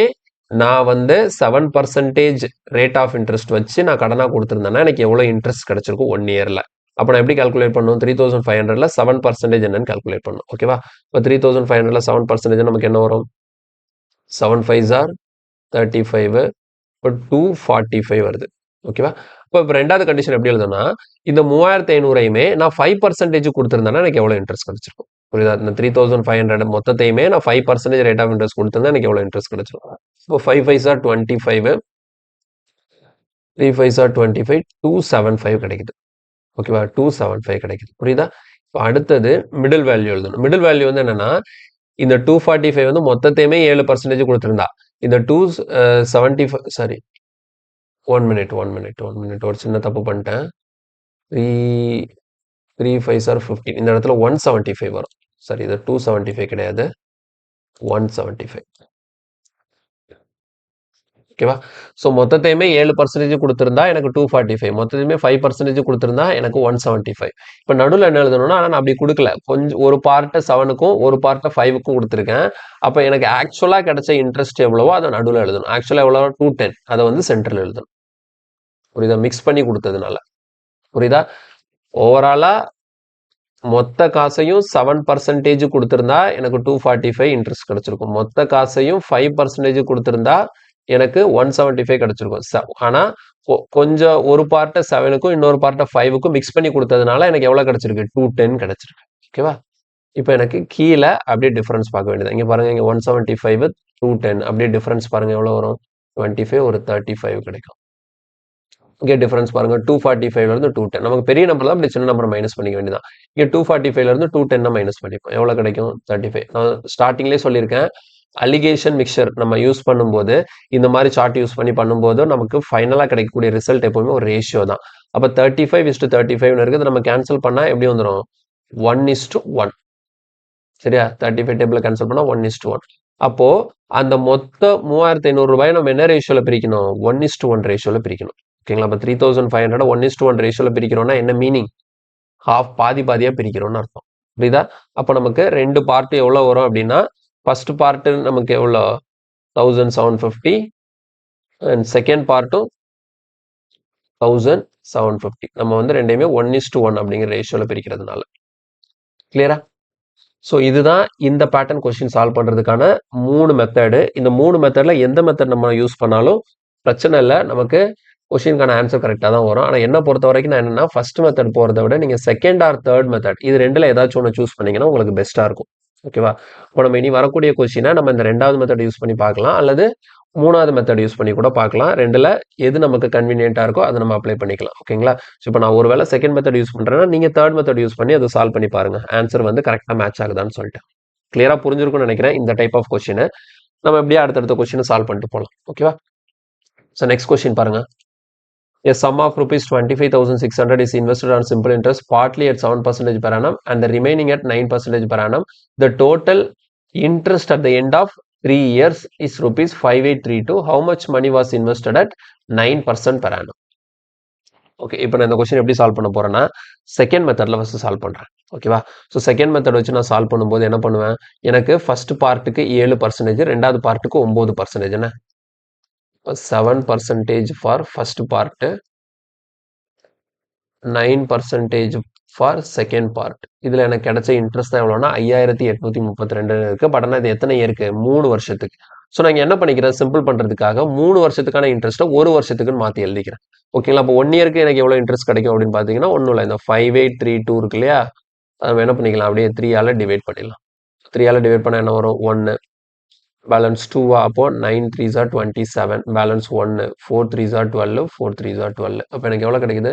நான் வந்து 7% ரேட் ஆஃப் இன்ட்ரெஸ்ட் வச்சு நான் கடனா கொடுத்துருந்தேன்னா எனக்கு எவ்வளோ இன்ட்ரெஸ்ட் கிடைச்சிருக்கும் 1 இயர்ல? அப்போ நான் எப்படி கால்குலேட் பண்ணணும்? 3500ல 7% என்னன்னு கால்குலேட் பண்ணணும். ஓகேவா? இப்போ 3500ல 7% நமக்கு என்ன வரும்? 7 5s are 35. இப்போ 245 வருது. ஓகேவா? இப்போ ரெண்டாவது கண்டிஷன் எப்படி எழுதுனா, இந்த 3500யுமே நான் 5% கொடுத்திருந்தேன்னா எனக்கு எவ்வளவு இன்ட்ரெஸ்ட் கிடைச்சிருக்கும்? புரியுதா? இந்த 3500 மொத்தத்தையுமே நான் 5% ரேட் ஆஃப் இன்ட்ரெஸ்ட் கொடுத்திருந்தா எனக்கு எவ்வளவு இன்ட்ரெஸ்ட் கிடைச்சிருக்கும்? இப்போ 5 5s are 25, 3 5s are 25, 275 கிடைக்குது. ஓகேவா? 275 கிடைக்குது. புரியுதா? இப்போ அடுத்தது மிடில் வேல்யூ எழுதணும். மிடில் வேல்யூ வந்து என்னன்னா, இந்த 245 வந்து மொத்தத்தையுமே 7% கொடுத்திருந்தா, இந்த 275 சாரி, 1 minute ஒரு சின்ன தப்பு பண்ணிட்டேன். 3 5s are 15. இந்த இடத்துல 175 வரும். சரி, இது 275 கிடையாது, 175. ஓகேவா? ஸோ மொத்தத்தையுமே 7% குடுத்திருந்தா எனக்கு 245. மொத்தத்தையுமே 5% குடுத்திருந்தா எனக்கு 175. இப்ப நடுவுல என்ன எழுதணும்னா, ஆனா நான் அப்படி குடுக்கல. கொஞ்சம் ஒரு பார்ட்ட 7க்கும், ஒரு பார்ட்ட 5க்கும் குடுத்திருக்கேன். அப்ப எனக்கு ஆக்சுவலா கிடைச்ச இன்ட்ரெஸ்ட் எவ்வளவோ அத நடுவுல எழுதணும். ஆக்சுவலா எவ்வளோ? 210. அத வந்து சென்டர்ல எழுதணும். புரியுதா? மிக்ஸ் பண்ணி குடுத்ததுனால. புரியுதா? ஓவராலா மொத்த காசையும் 7% குடுத்திருந்தா எனக்கு 245 இன்ட்ரெஸ்ட் கிடைச்சிருக்கும். மொத்த காசையும் 5% குடுத்திருந்தா எனக்கு 175 கிடைச்சிருக்கும். ஆனா கொஞ்சம் ஒரு பார்ட்ட 7க்கும் இன்னொரு பார்ட்ட 5க்கும் மிக்ஸ் பண்ணி குடுத்ததுனால எனக்கு எவ்வளவு கிடைச்சிருக்கு? 210 கிடைச்சிருக்கு. ஓகேவா? இப்ப எனக்கு கீழ அப்படியே டிஃபரன்ஸ் பார்க்க வேண்டியது. இங்க பாருங்க, இங்க 175 210 அப்படியே டிஃபரன்ஸ் பாருங்க எவ்வளவு வரும்? 25 ஒரு 35 கிடைக்கும். இங்கே டிஃபரன்ஸ் பாருங்க, 245 இருந்து 210. நமக்கு பெரிய நம்பர் தான், அப்படி சின்ன நம்பர் மைனஸ் பண்ணிக்க வேண்டியதான். இங்க 245 இருந்து 210 மைனஸ் பண்ணிப்போம். எவ்வளவு கிடைக்கும்? 35. நான் ஸ்டார்டிங்லேயே சொல்லியிருக்கேன், அலிகேஷன் மிக்சர் நம்ம யூஸ் பண்ணும்போது, இந்த மாதிரி சார்ட் யூஸ் பண்ணி பண்ணும்போது நமக்கு ஃபைனலா கிடைக்கக்கூடிய ரிசல்ட் எப்பவுமே ஒரு ரேஷியோ தான். அப்ப 35:35 இருக்குது. நம்ம கேன்சல் பண்ணா எப்படி வந்துடும்? 1:1. சரியா? 35 டேபிள கேன்சல் பண்ணா 1:1. அப்போ அந்த மொத்த 3500 ரூபாய் நம்ம என்ன ரேஷியோல பிரிக்கணும்? 1:1 ரேஷியோல பிரிக்கணும். ஓகேங்களா? அப்ப 3500 1:1 ரேஷியோல பிரிக்கிறோம்னா என்ன மீனிங்? பாதி பாதியா பிரிக்கிறோம்னு அர்த்தம். புரியுதா? அப்ப நமக்கு 2 பார்ட் எவ்வளவு வரும் அப்படின்னா, ஃபர்ஸ்ட் பார்ட் நமக்கு எவ்வளோ? 1750 அண்ட் செகண்ட் பார்ட்டும் 1750. நம்ம வந்து ரெண்டையுமே 1:1 அப்படிங்கிற ரேஷியோல பிரிக்கிறதுனால. கிளியரா? ஸோ இதுதான் இந்த பேட்டர்ன் கொஸ்டின் சால்வ் பண்றதுக்கான 3 மெத்தடு. இந்த 3 மெத்தட்ல எந்த மெத்தட் நம்ம யூஸ் பண்ணாலும் பிரச்சனை இல்லை. நமக்கு கொஸ்டினுக்கான ஆன்சர் கரெக்டாக தான் வரும். ஆனால் என்ன பொறுத்த வரைக்கும் நான் என்னன்னா, ஃபர்ஸ்ட் மெத்தட் போகிறத விட நீங்கள் செகண்ட் ஆர் தேர்ட் மெத்தட் இது ரெண்டுல ஏதாச்சும் ஒன்று சூஸ் பண்ணீங்கன்னா உங்களுக்கு பெஸ்ட்டாக இருக்கும். ஓகேவா? இப்போ நம்ம இனி வரக்கூடிய கொஸ்டினை நம்ம இந்த 2வது மெத்தட் யூஸ் பண்ணி பார்க்கலாம், அல்லது 3வது மெத்தட் யூஸ் பண்ணி கூட பார்க்கலாம். ரெண்டுல எது நமக்கு கன்வீனியன்ட்டா இருக்கோ அதை நம்ம அப்ளை பண்ணிக்கலாம். ஓகேங்களா? ஸோ இப்போ நான் ஒருவேளை செகண்ட் மெத்தட் யூஸ் பண்றேன்னா, நீங்க தேர்ட் மெத்தட் யூஸ் பண்ணி அதை சால்வ் பண்ணி பாருங்க. ஆன்சர் வந்து கரெக்டாக மேட்ச் ஆகுதான்னு சொல்லிட்டு. கிளியரா புரிஞ்சிருக்கும்னு நினைக்கிறேன் இந்த டைப் ஆஃப் கொஸ்டின். நம்ம எப்படியே அடுத்தடுத்த கொஸ்டின் சால்வ் பண்ணிட்டு போகலாம். ஓகேவா? ஸோ நெக்ஸ்ட் கொஸ்டின் பாருங்க. A sum of rupees 25,600 is invested on simple interest partly at 7% per annum and the remaining at 9% per annum. The total interest at the end of 3 years is rupees 5832. How much money was invested at 9% per annum? Okay, இப்போ நான் இந்த கொஸ்டின் எப்படி சால்வ் பண்ண போறேன்னா, செகண்ட் மெத்தட்ல ஃபர்ஸ்ட் சால்வ் பண்றேன். ஓகேவா? ஸோ செகண்ட் மெத்தட் வச்சு நான் சால்வ் பண்ணும்போது என்ன பண்ணுவேன்? எனக்கு ஃபர்ஸ்ட் பார்ட்டுக்கு 7%, ரெண்டாவது பார்ட்டுக்கு 9%. என்ன? 7% for first part, 9% for second part. இதுல எனக்கு கிடைச்ச இன்ட்ரெஸ்ட் தான் எவ்வளோனா 5832 இருக்கு. பட் ஆனால் இது எத்தனை இயருக்கு? 3 வருஷத்துக்கு. ஸோ நான் என்ன பண்ணிக்கிறேன்? சிம்பிள் பண்றதுக்காக 3 வருஷத்துக்கான இன்ட்ரெஸ்ட்டை 1 வருஷத்துக்குன்னு மாத்தி எழுதிக்கிறேன். ஓகேங்களா? அப்போ 1 இயருக்கு எனக்கு எவ்வளோ இன்ட்ரெஸ்ட் கிடைக்கும் அப்படின்னு பார்த்தீங்கன்னா, ஒன்றும் இல்லை, இந்த 5832 இருக்கு இல்லையா? நம்ம என்ன பண்ணிக்கலாம்? அப்படியே 3ஆல டிவைட் பண்ணிடலாம். 3ஆல டிவைட் பண்ணால் என்ன வரும்? 1. பேலன்ஸ் 2. அப்போ 9 3s are 27. Balance 1. 4 3s are 12. 4 3s are 12. அப்போ எனக்கு எவ்வளோ கிடைக்குது?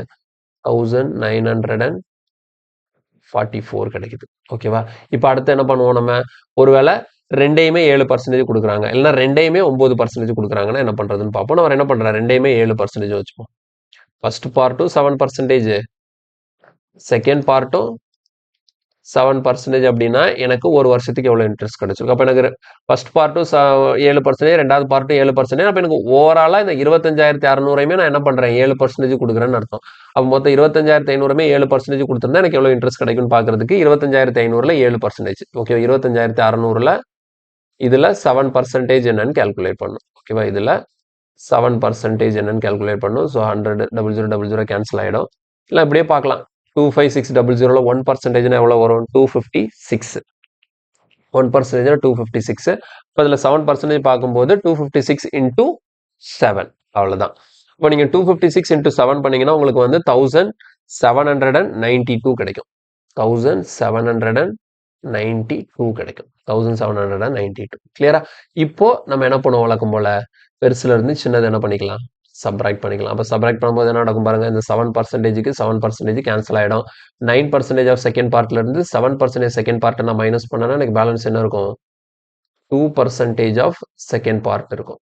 1944 கிடைக்குது. ஓகேவா? இப்போ அடுத்து என்ன பண்ணுவோம் நம்ம? ஒருவேளை ரெண்டையுமே 7% கொடுக்குறாங்க, இல்லைன்னா ரெண்டையுமே 9% கொடுக்குறாங்கன்னா என்ன பண்றதுன்னு பார்ப்போம். நம்ம என்ன பண்றோம்? ரெண்டையுமே 7% வச்சுப்போம். ஃபர்ஸ்ட் பார்ட்டும் 7%, செகண்ட் பார்ட்டும் 7% அப்படின்னா எனக்கு ஒரு வருஷத்துக்கு எவ்வளவு இன்ட்ரெஸ்ட் கிடைச்சிருக்கு? அப்ப எனக்கு ஃபர்ஸ்ட் பார்ட்டும் 7%, ரெண்டாவது பார்ட்டும் 7%. அப்ப எனக்கு ஓவராலா இந்த 25,600 நான் என்ன பண்றேன்? 7% கொடுக்குறேன்னு அர்த்தம். அப்ப மொத்தம் 25,500 7% கொடுத்திருந்தா எனக்கு எவ்வளவு இன்ட்ரெஸ்ட் கிடைக்கும்னு பாக்குறதுக்கு 25,500ல 7%. ஓகே, 25,600ல இதுல 7% என்னன்னு கால்குலேட் பண்ணும். ஓகேவா? இதுல 7% என்னன்னு கால்குலேட் பண்ணும். ஸோ 100 0000 கேன்சல் ஆயிடும். இல்லை இப்படியே பார்க்கலாம். 25600ல 1% எவ்வளவு வரும்? 256. 1% 256. இப்போ இதுல 7% பார்க்கும்போது 256 into 7 அவ்வளவுதான். இப்போ நீங்க 256 into 7 பண்ணீங்கன்னா உங்களுக்கு வந்து 1792 கிடைக்கும். 1792 கிடைக்கும். 1792. கிளியரா? இப்போ நம்ம என்ன பண்ணுவோம்? வழக்கம் போல பெருசுல இருந்து சின்னது என்ன பண்ணிக்கலாம்? சப்ராக்ட் பண்ணிக்கலாம். அப்ப சப்ராக்ட் பண்ணும்போது என்ன நடக்கும் பாருங்க, இந்த 7%க்கு 7% கேன்சல் ஆயிடும். 9% ஆஃப் செகண்ட் பார்ட்ல இருந்து 7% செகண்ட் பார்ட் நான் மைனஸ் பண்ணனா எனக்கு பேலன்ஸ் என்ன இருக்கும்? 2% ஆஃப் செகண்ட் பார்ட் இருக்கும்.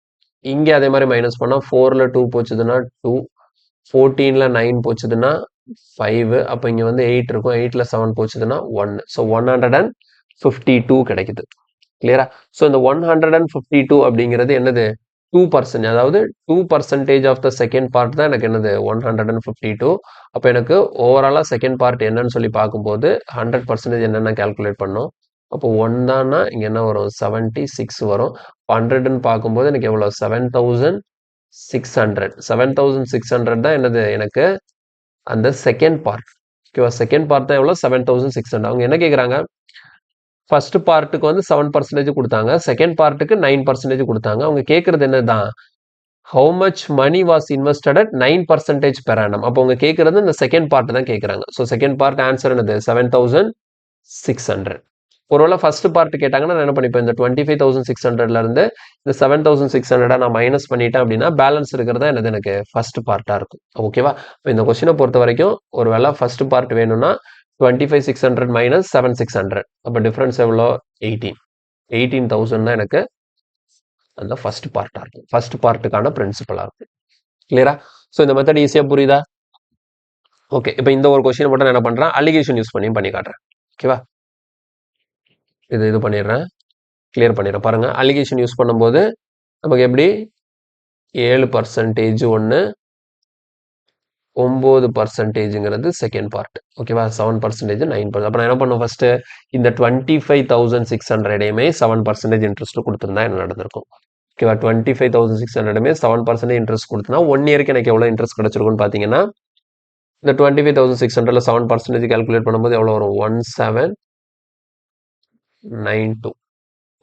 இங்க அதே மாதிரி மைனஸ் பண்ணா 4ல 2 போச்சுதுன்னா 2, 14ல 9 போச்சுதுன்னா 5. அப்ப இங்க வந்து 8 இருக்கும். 8ல 7 போச்சுதுன்னா 1. ஸோ 152 கிடைக்குது. கிளியரா? ஸோ இந்த 152 அப்படிங்கிறது என்னது? 2%, அதாவது 2% ஆஃப் த செகண்ட் பார்ட் தான் எனக்கு என்னது 152. அப்போ எனக்கு ஓவராலாக செகண்ட் பார்ட் என்னன்னு சொல்லி பார்க்கும்போது 100% என்னென்ன கால்குலேட் பண்ணோம். அப்போ 1 தான்னா இங்கே என்ன வரும் 76 வரும். 100ன்னு பார்க்கும்போது எனக்கு எவ்வளோ 7600. 7600 தான் என்னது எனக்கு அந்த செகண்ட் பார்ட். ஓகேவா, செகண்ட் பார்ட் தான் எவ்வளோ 7600. அவங்க என்ன கேட்குறாங்க, ஃபர்ஸ்ட் பார்ட்டுக்கு வந்து 7% கொடுத்தாங்க, செகண்ட் பார்ட்டுக்கு 9% கொடுத்தாங்க. அவங்க கேட்கறது என்னதான், how much money was invested at 9% per annum. அப்போ அவங்க கேட்கறது இந்த செகண்ட் பார்ட் தான் கேட்குறாங்க. ஸோ செகண்ட் பார்ட் ஆன்சர் என்னது 7600. ஒருவேளை ஃபர்ஸ்ட் பார்ட் கேட்டாங்கன்னா நான் என்ன பண்ணிப்பேன், இந்த 25,600ல இருந்து இந்த 7,600 நான் மைனஸ் பண்ணிட்டேன் அப்படின்னா பேலன்ஸ் இருக்கிறதா என்னது எனக்கு ஃபர்ஸ்ட் பார்ட்டா இருக்கும். ஓகேவா, இப்போ இந்த கொஸ்டினை பொறுத்த வரைக்கும் ஒருவேளை ஃபர்ஸ்ட் பார்ட் வேணும்னா 25,600 மைனஸ் 7,600, அப்போ டிஃபரன்ஸ் எவ்வளோ 18,000 தான் எனக்கு அந்த ஃபர்ஸ்ட் பார்ட்டா இருக்கும். ஃபர்ஸ்ட் பார்ட்டுக்கான பிரின்சிபலா இருக்கும். கிளியரா? ஸோ இந்த மெத்தட் ஈஸியா புரியுதா? ஓகே, இப்போ இந்த ஒரு கொஸ்டின் மட்டும் நான் என்ன பண்றேன், அலிகேஷன் யூஸ் பண்ணி காட்டுறேன். ஓகேவா, இது பண்ணிடுறேன், கிளியர் பண்ணிடுறேன். பாருங்க, அலிகேஷன் யூஸ் பண்ணும்போது நமக்கு எப்படி 7% ஒன்று, 9%ங்கிறது செகண்ட் பார்ட். ஓகேவா, 7%, 9%. அப்போ நான் என்ன பண்ணுவேன், ஃபர்ஸ்ட் இந்த 25,600யுமே 7% இன்ட்ரெஸ்ட் கொடுத்துருந்தா என்ன நடந்திருக்கும். ஓகேவா, 25,600மே 7% இன்ட்ரெஸ்ட் கொடுத்தனா 1 இயருக்கு எனக்கு எவ்வளோ இன்ட்ரெஸ்ட் கிடைச்சிருக்கும்னு பார்த்தீங்கன்னா, இந்த 25,600ல 7% கால்குலேட் பண்ணும்போது எவ்வளோ வரும் 1792.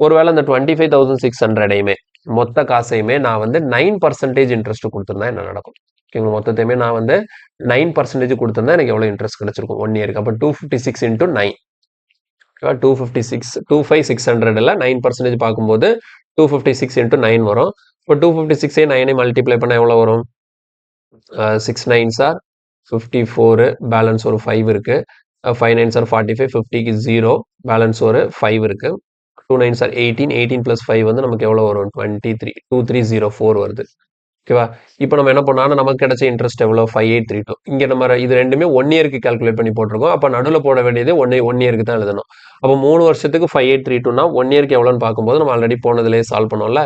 ஒருவேளை இந்த 25,600யுமே மொத்த காசையுமே நான் வந்து 9% இன்ட்ரெஸ்ட் கொடுத்துருந்தா என்ன நடக்கும். ஓகேங்களா, மொத்தத்தையுமே நான் வந்து 9% கொடுத்துருந்தா எனக்கு எவ்வளோ இன்ட்ரெஸ்ட் கிடைச்சிருக்கும் 1 இயருக்கு. அப்போ 256 into 9. 25,600ல 9% பார்க்கும்போது 256 into 9 வரும். இப்போ 256 9 மல்டிப்ளை பண்ண எவ்வளோ வரும், 6 9s are 54, பேலன்ஸ் ஒரு 5 இருக்கு. 5 9s are 45, 50க்கு 0, பேலன்ஸ் ஒரு 5 இருக்கு. 2 9s are 18, 18 plus 5 வந்து நமக்கு எவ்வளோ வரும் 23, 2304 வருது. ஓகேவா, இப்போ நம்ம என்ன பண்ணோம்னா நமக்கு கிடைச்ச இன்ட்ரெஸ்ட் எவ்வளோ 5832. இங்கே நம்ம இது ரெண்டுமே 1 இயருக்கு கால்குலேட் பண்ணி போட்டிருக்கோம். அப்போ நடுவில் போட வேண்டியது 1 இயருக்கு தான் எழுதணும். அப்போ 3 வருஷத்துக்கு 5832னா 1 இயருக்கு எவ்வளோன்னு பார்க்கும்போது நம்ம ஆல்ரெடி போனதுலேயே சால்வ் பண்ணோம்ல,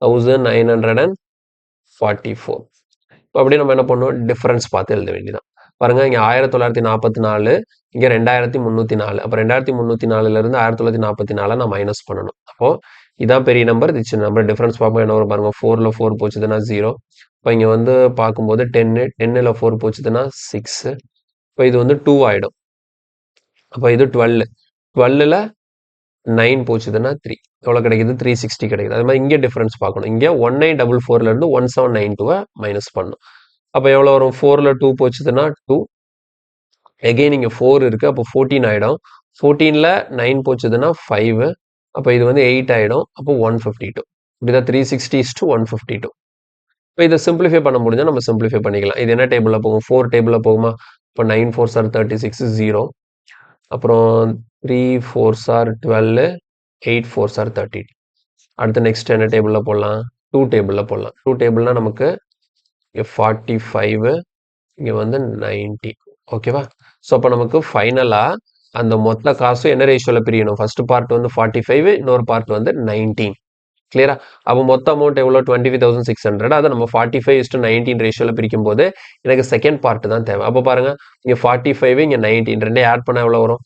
1944. இப்போ அப்படியே நம்ம என்ன பண்ணோம், டிஃபரன்ஸ் பார்த்து எழுத வேண்டியதான். பாருங்க, இங்கே 1944, இங்கே 2304. அப்போ 2304லேருந்து 1944 நான் மைனஸ் பண்ணணும். அப்போ இதான் பெரிய நம்பர், இது சின்ன நம்பர். டிஃபரன்ஸ் பார்ப்போம் என்ன வரும் பாருங்க, 4ல் 4 போச்சுதுன்னா 0. இப்போ இங்கே வந்து பார்க்கும்போது 10ல் 4 போச்சுதுன்னா 6. இப்போ இது வந்து 2 ஆகிடும். அப்போ இது 12ல் 9 போச்சுதுன்னா 3. எவ்வளோ கிடைக்குது 360 கிடைக்குது. அது மாதிரி இங்கே டிஃபரன்ஸ் பார்க்கணும். இங்கே 1944லேருந்து 1792 மைனஸ் பண்ணணும். அப்போ எவ்வளோ வரும், 4ல் 2 போச்சுதுன்னா 2. எகெயின் இங்கே 4 இருக்கு, அப்போ 14 ஆகிடும். 14ல் 9 போச்சுதுன்னா 5. அப்போ இது வந்து 8 ஆகிடும். அப்போ 152. இப்படிதான் 360:152. இப்போ இதை சிம்பிளிஃபை பண்ண முடிஞ்சால் நம்ம சிம்பிளிஃபை பண்ணிக்கலாம். இது என்ன டேபிளில் போகும், 4 டேபிளில் போகுமா. இப்போ 9 4s are 36, 0. அப்புறம் 3 4s are 12, 8 4s are 30. அடுத்து நெக்ஸ்ட் என்ன டேபிளில் போடலாம், 2 டேபிளில் போடலாம். 2 டேபிள்னா நமக்கு இங்கே 45, இங்கே வந்து 90. ஓகேவா, ஸோ அப்போ நமக்கு ஃபைனலாக அந்த மொத்த காசும் என்ன ரேஷியோவில் பிரியணும், ஃபர்ஸ்ட் பார்ட் வந்து 45, இன்னொரு பார்ட் வந்து 19. கிளியரா, அப்போ மொத்த அமௌண்ட் எவ்வளோ 25,600. அதை நம்ம 45:19 ரேஷியோவில் பிரிக்கும் போது எனக்கு செகண்ட் பார்ட் தான் தேவை. அப்போ பாருங்க, இங்கே 45, இங்கே 19 ரெண்டே ஆட் பண்ண எவ்வளோ வரும்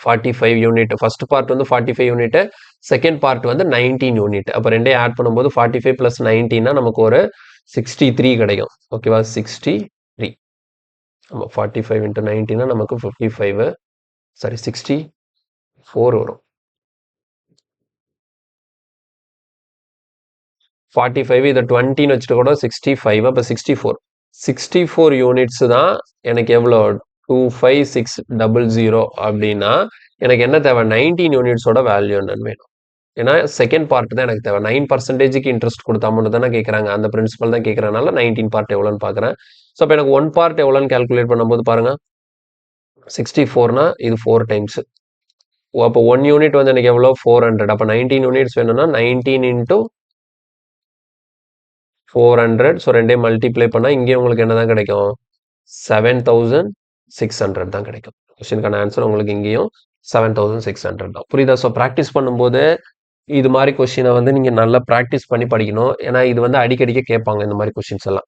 45 யூனிட். ஃபர்ஸ்ட் பார்ட் வந்து 45 யூனிட், செகண்ட் பார்ட் வந்து 19 யூனிட். அப்போ ரெண்டே ஆட் பண்ணும்போது 45 + 19னா நமக்கு ஒரு 63 கிடைக்கும். ஓகேவா, 63. ஆமாம், 45 × 19னா நமக்கு 55, சாரி 64 வரும். 45 இதை 20ன்னு வச்சுட்டு கூட 65, அப்போ 64 யூனிட்ஸ் தான் எனக்கு எவ்வளோ 25600. அப்படின்னா எனக்கு என்ன தேவை, 19 யூனிட்ஸோட வேல்யூ என்னன்னு வேணும். ஏன்னா செகண்ட் பார்ட் தான் எனக்கு தேவை. 9%க்கு இன்ட்ரெஸ்ட் கொடுத்த அமௌண்ட் தானே கேட்குறாங்க, அந்த பிரின்சிபல் தான் கேட்குறதுனால 19 பார்ட் எவ்வளோன்னு பார்க்குறேன். ஸோ அப்போ எனக்கு 1 பார்ட் எவ்வளோன்னு கால்குலேட் பண்ணும்போது பாருங்க, 64னா இது 4 டைம்ஸ். அப்போ 1 யூனிட் வந்து எனக்கு எவ்வளோ 400. அப்போ 19 யூனிட்ஸ் வேணும்னா 19 × 400. ஸோ ரெண்டே மல்டிப்ளை பண்ணால் இங்கே உங்களுக்கு என்ன தான் கிடைக்கும், 7600 தான் கிடைக்கும். கொஸ்டினுக்கான ஆன்சர் உங்களுக்கு இங்கேயும் 7600 தான். புரியுதா? ஸோ ப்ராக்டிஸ் பண்ணும்போது இது மாதிரி கொஸ்டினை வந்து நீங்க நல்லா ப்ராக்டிஸ் பண்ணி படிக்கணும். ஏன்னா இது வந்து அடிக்கடிக்க கேட்பாங்க இந்த மாதிரி கொஸ்டின்ஸ் எல்லாம்.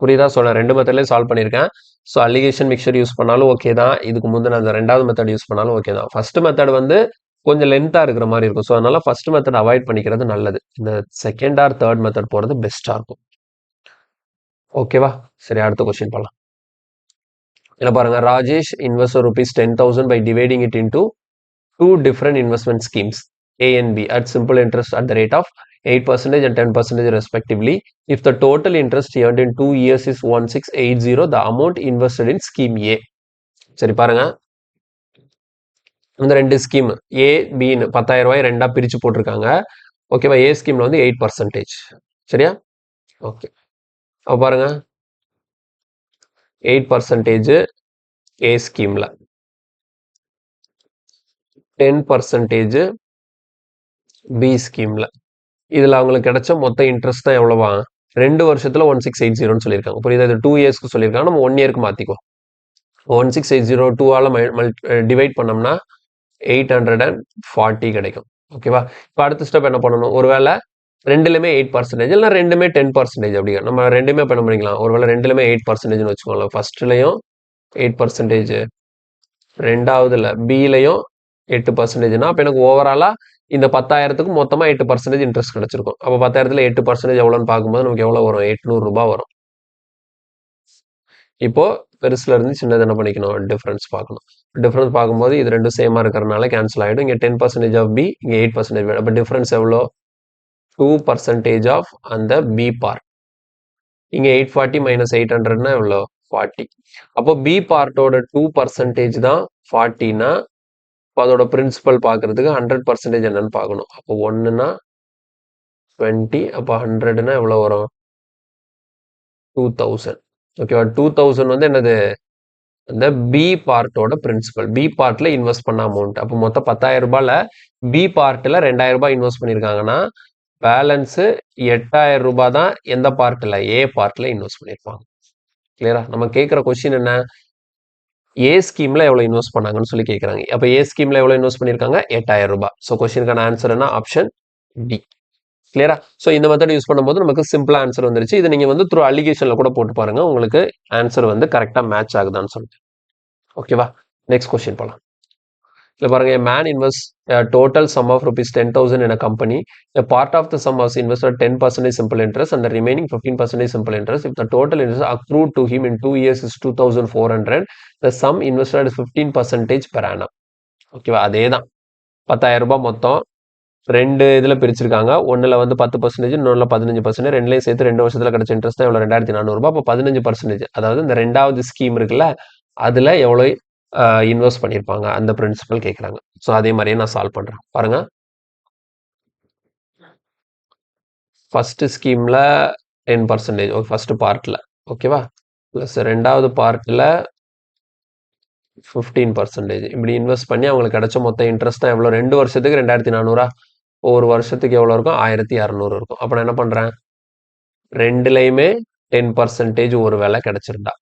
புரியுதா? சொல்ல 2 மெத்தட்லயும் சால்வ் பண்ணியிருக்கேன். ஸோ அலிகேஷன் மிக்சர் யூஸ் பண்ணாலும் ஓகே தான். இதுக்கு முந்தின அந்த 2வது மெத்தட் யூஸ் பண்ணாலும் ஓகே தான். ஃபர்ஸ்ட் மெத்தட் வந்து கொஞ்சம் லென்த்தா இருக்கிற மாதிரி இருக்கும். ஸோ அதனால ஃபர்ஸ்ட் மெத்தட் அவாய்ட் பண்ணிக்கிறது நல்லது. இந்த செகண்ட் ஆர் தேர்ட் மெத்தட் போறது பெஸ்டா இருக்கும். ஓகேவா? சரி, அடுத்த கொஸ்டின் பண்ணலாம். என்ன பாருங்க, Rajesh invest ₹10,000 by dividing it into two different investment schemes A and B at simple interest at the rate of 8% and 10% respectively. If the total interest earned in 2 years is 1680, the amount invested in scheme A. சரி பாருங்க, இந்த ரெண்டு ஸ்கீம் A Bன்னு 10,000 ரூபாய் ரெண்டா பிரிச்சு போட்டிருக்காங்க. ஓகேவா? A ஸ்கீம்ல வந்து 8%. சரியா? ஓகே, அப்ப பாருங்க 8% A ஸ்கீம்ல, 10% B ஸ்கீம்ல. இதுல அவங்களுக்கு கிடைச்ச மொத்த இன்ட்ரெஸ்ட் தான் எவ்வளவா? 2 வருஷத்துல 1680 சொல்லியிருக்காங்க. புரியுதா? இது 2 இயர்ஸ்க்கு சொல்லியிருக்காங்க. நம்ம 1 இயர்க்கு மாத்திக்கோ. 1680 2 ஆல டிவைட் பண்ணோம்னா 840 கிடைக்கும். ஓகேவா? இப்போ அடுத்த ஸ்டெப் என்ன பண்ணணும்? ஒருவேளை ரெண்டுலயுமே 8% இல்லைன்னா ரெண்டுமே 10% அப்படி நம்ம ரெண்டுமே பண்ண பண்ணிக்கலாம். ஒருவேளை ரெண்டுலயுமே 8%ன்னு வச்சுக்கோங்களேன். ஃபர்ஸ்ட்லயும் 8%, ரெண்டாவதுல பிலையும் 8%னா அப்ப எனக்கு ஓவராலா இந்த 10,000க்கு மொத்தமா 8% இன்ட்ரெஸ்ட் கிடைச்சிருக்கும். அப்ப 10,000ல 8% எவ்வளவுன்னு பார்க்கும்போது நமக்கு எவ்வளவு வரும்? 800 ரூபாய் வரும். இப்போ பெருசுல இருந்து சின்னது என்ன பண்ணிக்கணும்? டிஃபரன்ஸ் பார்க்கணும். டிஃபரன்ஸ் பார்க்கும்போது இது ரெண்டும் சேமா இருக்கிறதுனால கேன்சல் ஆயிடும். இங்க 10% ஆஃப் பி, இங்க 8%. அப்ப டிஃபரன்ஸ் எவ்வளோ? 2% ஆஃப் அந்த பி பார்ட். இங்க 840 மைனஸ் 800னா எவ்வளோ? 40. அப்போ பி பார்ட்டோட 2% தான் 40னா அதோட பிரின்சிபல் பார்க்கறதுக்கு 100% என்னன்னு பார்க்கணும். அப்போ 1னா 20, அப்போ 100னா எவ்வளவு வரும்? 2000. ஓகேவா? 2000 வந்து என்னது? இந்த பி பார்ட்டோட பிரின்சிபல். பி பார்ட்ல இன்வெஸ்ட் பண்ண அமௌண்ட். அப்போ மொத்தம் 10,000 ரூபாயில பி பார்ட்ல 2,000 ரூபாய் இன்வெஸ்ட் பண்ணிருக்காங்கன்னா பேலன்ஸ் 8,000 ரூபாய் தான் எந்த பார்ட்ல? ஏ பார்ட்ல இன்வெஸ்ட் பண்ணிருப்பாங்க. கிளியரா? நம்ம கேட்கிற கொஸ்டின் என்ன? ஏ ஸ்கீம்ல எவ்வளவு இன்வெஸ்ட் பண்ணாங்கன்னு சொல்லி கேட்கறாங்க. அப்ப ஏ ஸ்கீம்ல எவ்வளவு இன்வெஸ்ட் பண்ணிருக்காங்க? 8,000 ரூபாய். சோ கொஸ்டினுக்கான ஆன்சர் என்ன? Option D. கிளியரா? சோ இந்த மெத்தட் யூஸ் பண்ணும்போது நமக்கு சிம்பிளா ஆன்சர் வந்துருச்சு. இது நீங்க வந்து த்ரூ அலிகேஷன்ல கூட போட்டு பாருங்க. உங்களுக்கு ஆன்சர் வந்து கரெக்டா மேட்ச் ஆகுதான்னு சொல்லிட்டு. ஓகேவா? நெக்ஸ்ட் கொஸ்டின் போலாம். இல்ல பாருங்க, a man invests a total sum of ₹10,000 in a company. A part of the sum was invested 10% simple interest and the remaining 15% simple interest. If the total interest accrued to him in 2 years is 2,400, the sum invested is 15% per annum. ஓகேவா? அதே தான். 10,000 ரூபாய் மொத்தம் ரெண்டு இதுல பிரிச்சிருக்காங்க. ஒண்ணுல வந்து 10%, இன்னொன்னுல 15%. ரெண்டுலயும் சேர்த்து 2 வருஷத்துல கிடைச்ச இன்ட்ரெஸ்ட் தான் எவ்வளவு? 2,400 ரூபாய். அப்போ 15%. அதாவது இந்த ரெண்டாவது ஸ்கீம் இருக்குல்ல, அதுல எவ்வளவு இன்வெஸ்ட் பண்ணிருப்பாங்க அந்த பிரின்சிபல் கேட்கறாங்க. ஸோ அதே மாதிரியே நான் சால்வ் பண்றேன். பாருங்க, ஃபர்ஸ்ட் ஸ்கீம்ல 10%, ஃபர்ஸ்ட் பார்ட்ல ஓகேவா, பிளஸ் ரெண்டாவது பார்ட்ல 15%. இப்படி இன்வெஸ்ட் பண்ணி அவங்களுக்கு கிடைச்ச மொத்த இன்ட்ரெஸ்ட் தான் எவ்வளோ? 2 வருஷத்துக்கு 2,400. ஒரு வருஷத்துக்கு எவ்வளோ இருக்கும்? 1,200 இருக்கும். அப்ப நான் என்ன பண்றேன்? ரெண்டுலையுமே 10% ஒரு வேலை கிடைச்சிருந்தா,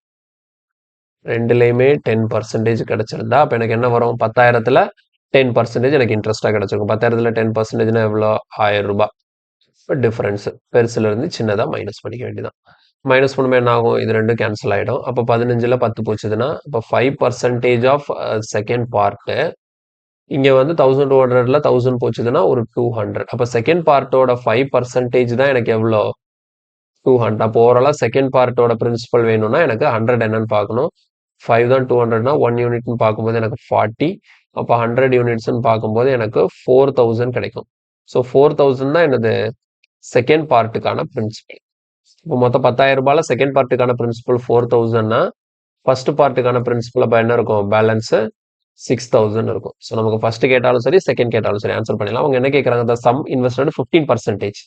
ரெண்டுலையுமே 10% கிடைச்சிருந்தா அப்ப எனக்கு என்ன வரும்? 10,000த்துல 10% எனக்கு இன்ட்ரெஸ்டா கிடைச்சிருக்கும். 10,000த்துல 10%னா எவ்வளோ? 1,000 ரூபாய். இப்போ டிஃபரன்ஸ் பெருசுல இருந்து சின்னதா மைனஸ் பண்ணிக்க வேண்டியதான். மைனஸ் பண்ணும்போது என்ன ஆகும்? இது ரெண்டும் கேன்சல் ஆயிடும். அப்போ 15ல 10 போச்சுதுன்னா இப்போ 5% ஆஃப் செகண்ட் பார்ட். இங்க வந்து 1,200ல 1,000 போச்சுதுன்னா ஒரு 200. அப்ப செகண்ட் பார்ட்டோட 5% தான் எனக்கு எவ்வளோ? 200. அப்போ ஓவராலா செகண்ட் பார்ட்டோட பிரின்சிபல் வேணும்னா எனக்கு 100 என்னன்னு பார்க்கணும். 5 தான் 200னா 1 யூனிட்னு பார்க்கும்போது எனக்கு 40. அப்போ 100 யூனிட்ஸ்ன்னு பார்க்கும்போது எனக்கு 4,000 கிடைக்கும். ஸோ 4,000 தான் எனது செகண்ட் பார்ட்டுக்கான பிரின்சிபல். இப்போ மொத்தம் 10,000 ரூபாயில செகண்ட் பார்ட்டுக்கான பிரின்சிபல் 4,000னா ஃபர்ஸ்ட் பார்ட்டுக்கான பிரின்சிபல் அப்ப என்ன இருக்கும்? பேலன்ஸ் 6,000 இருக்கும். ஸோ நமக்கு ஃபர்ஸ்ட் கேட்டாலும் சரி, செகண்ட் கேட்டாலும் சரி ஆன்சர் பண்ணிடலாம். அவங்க என்ன கேட்கறாங்க? the sum invested 15%.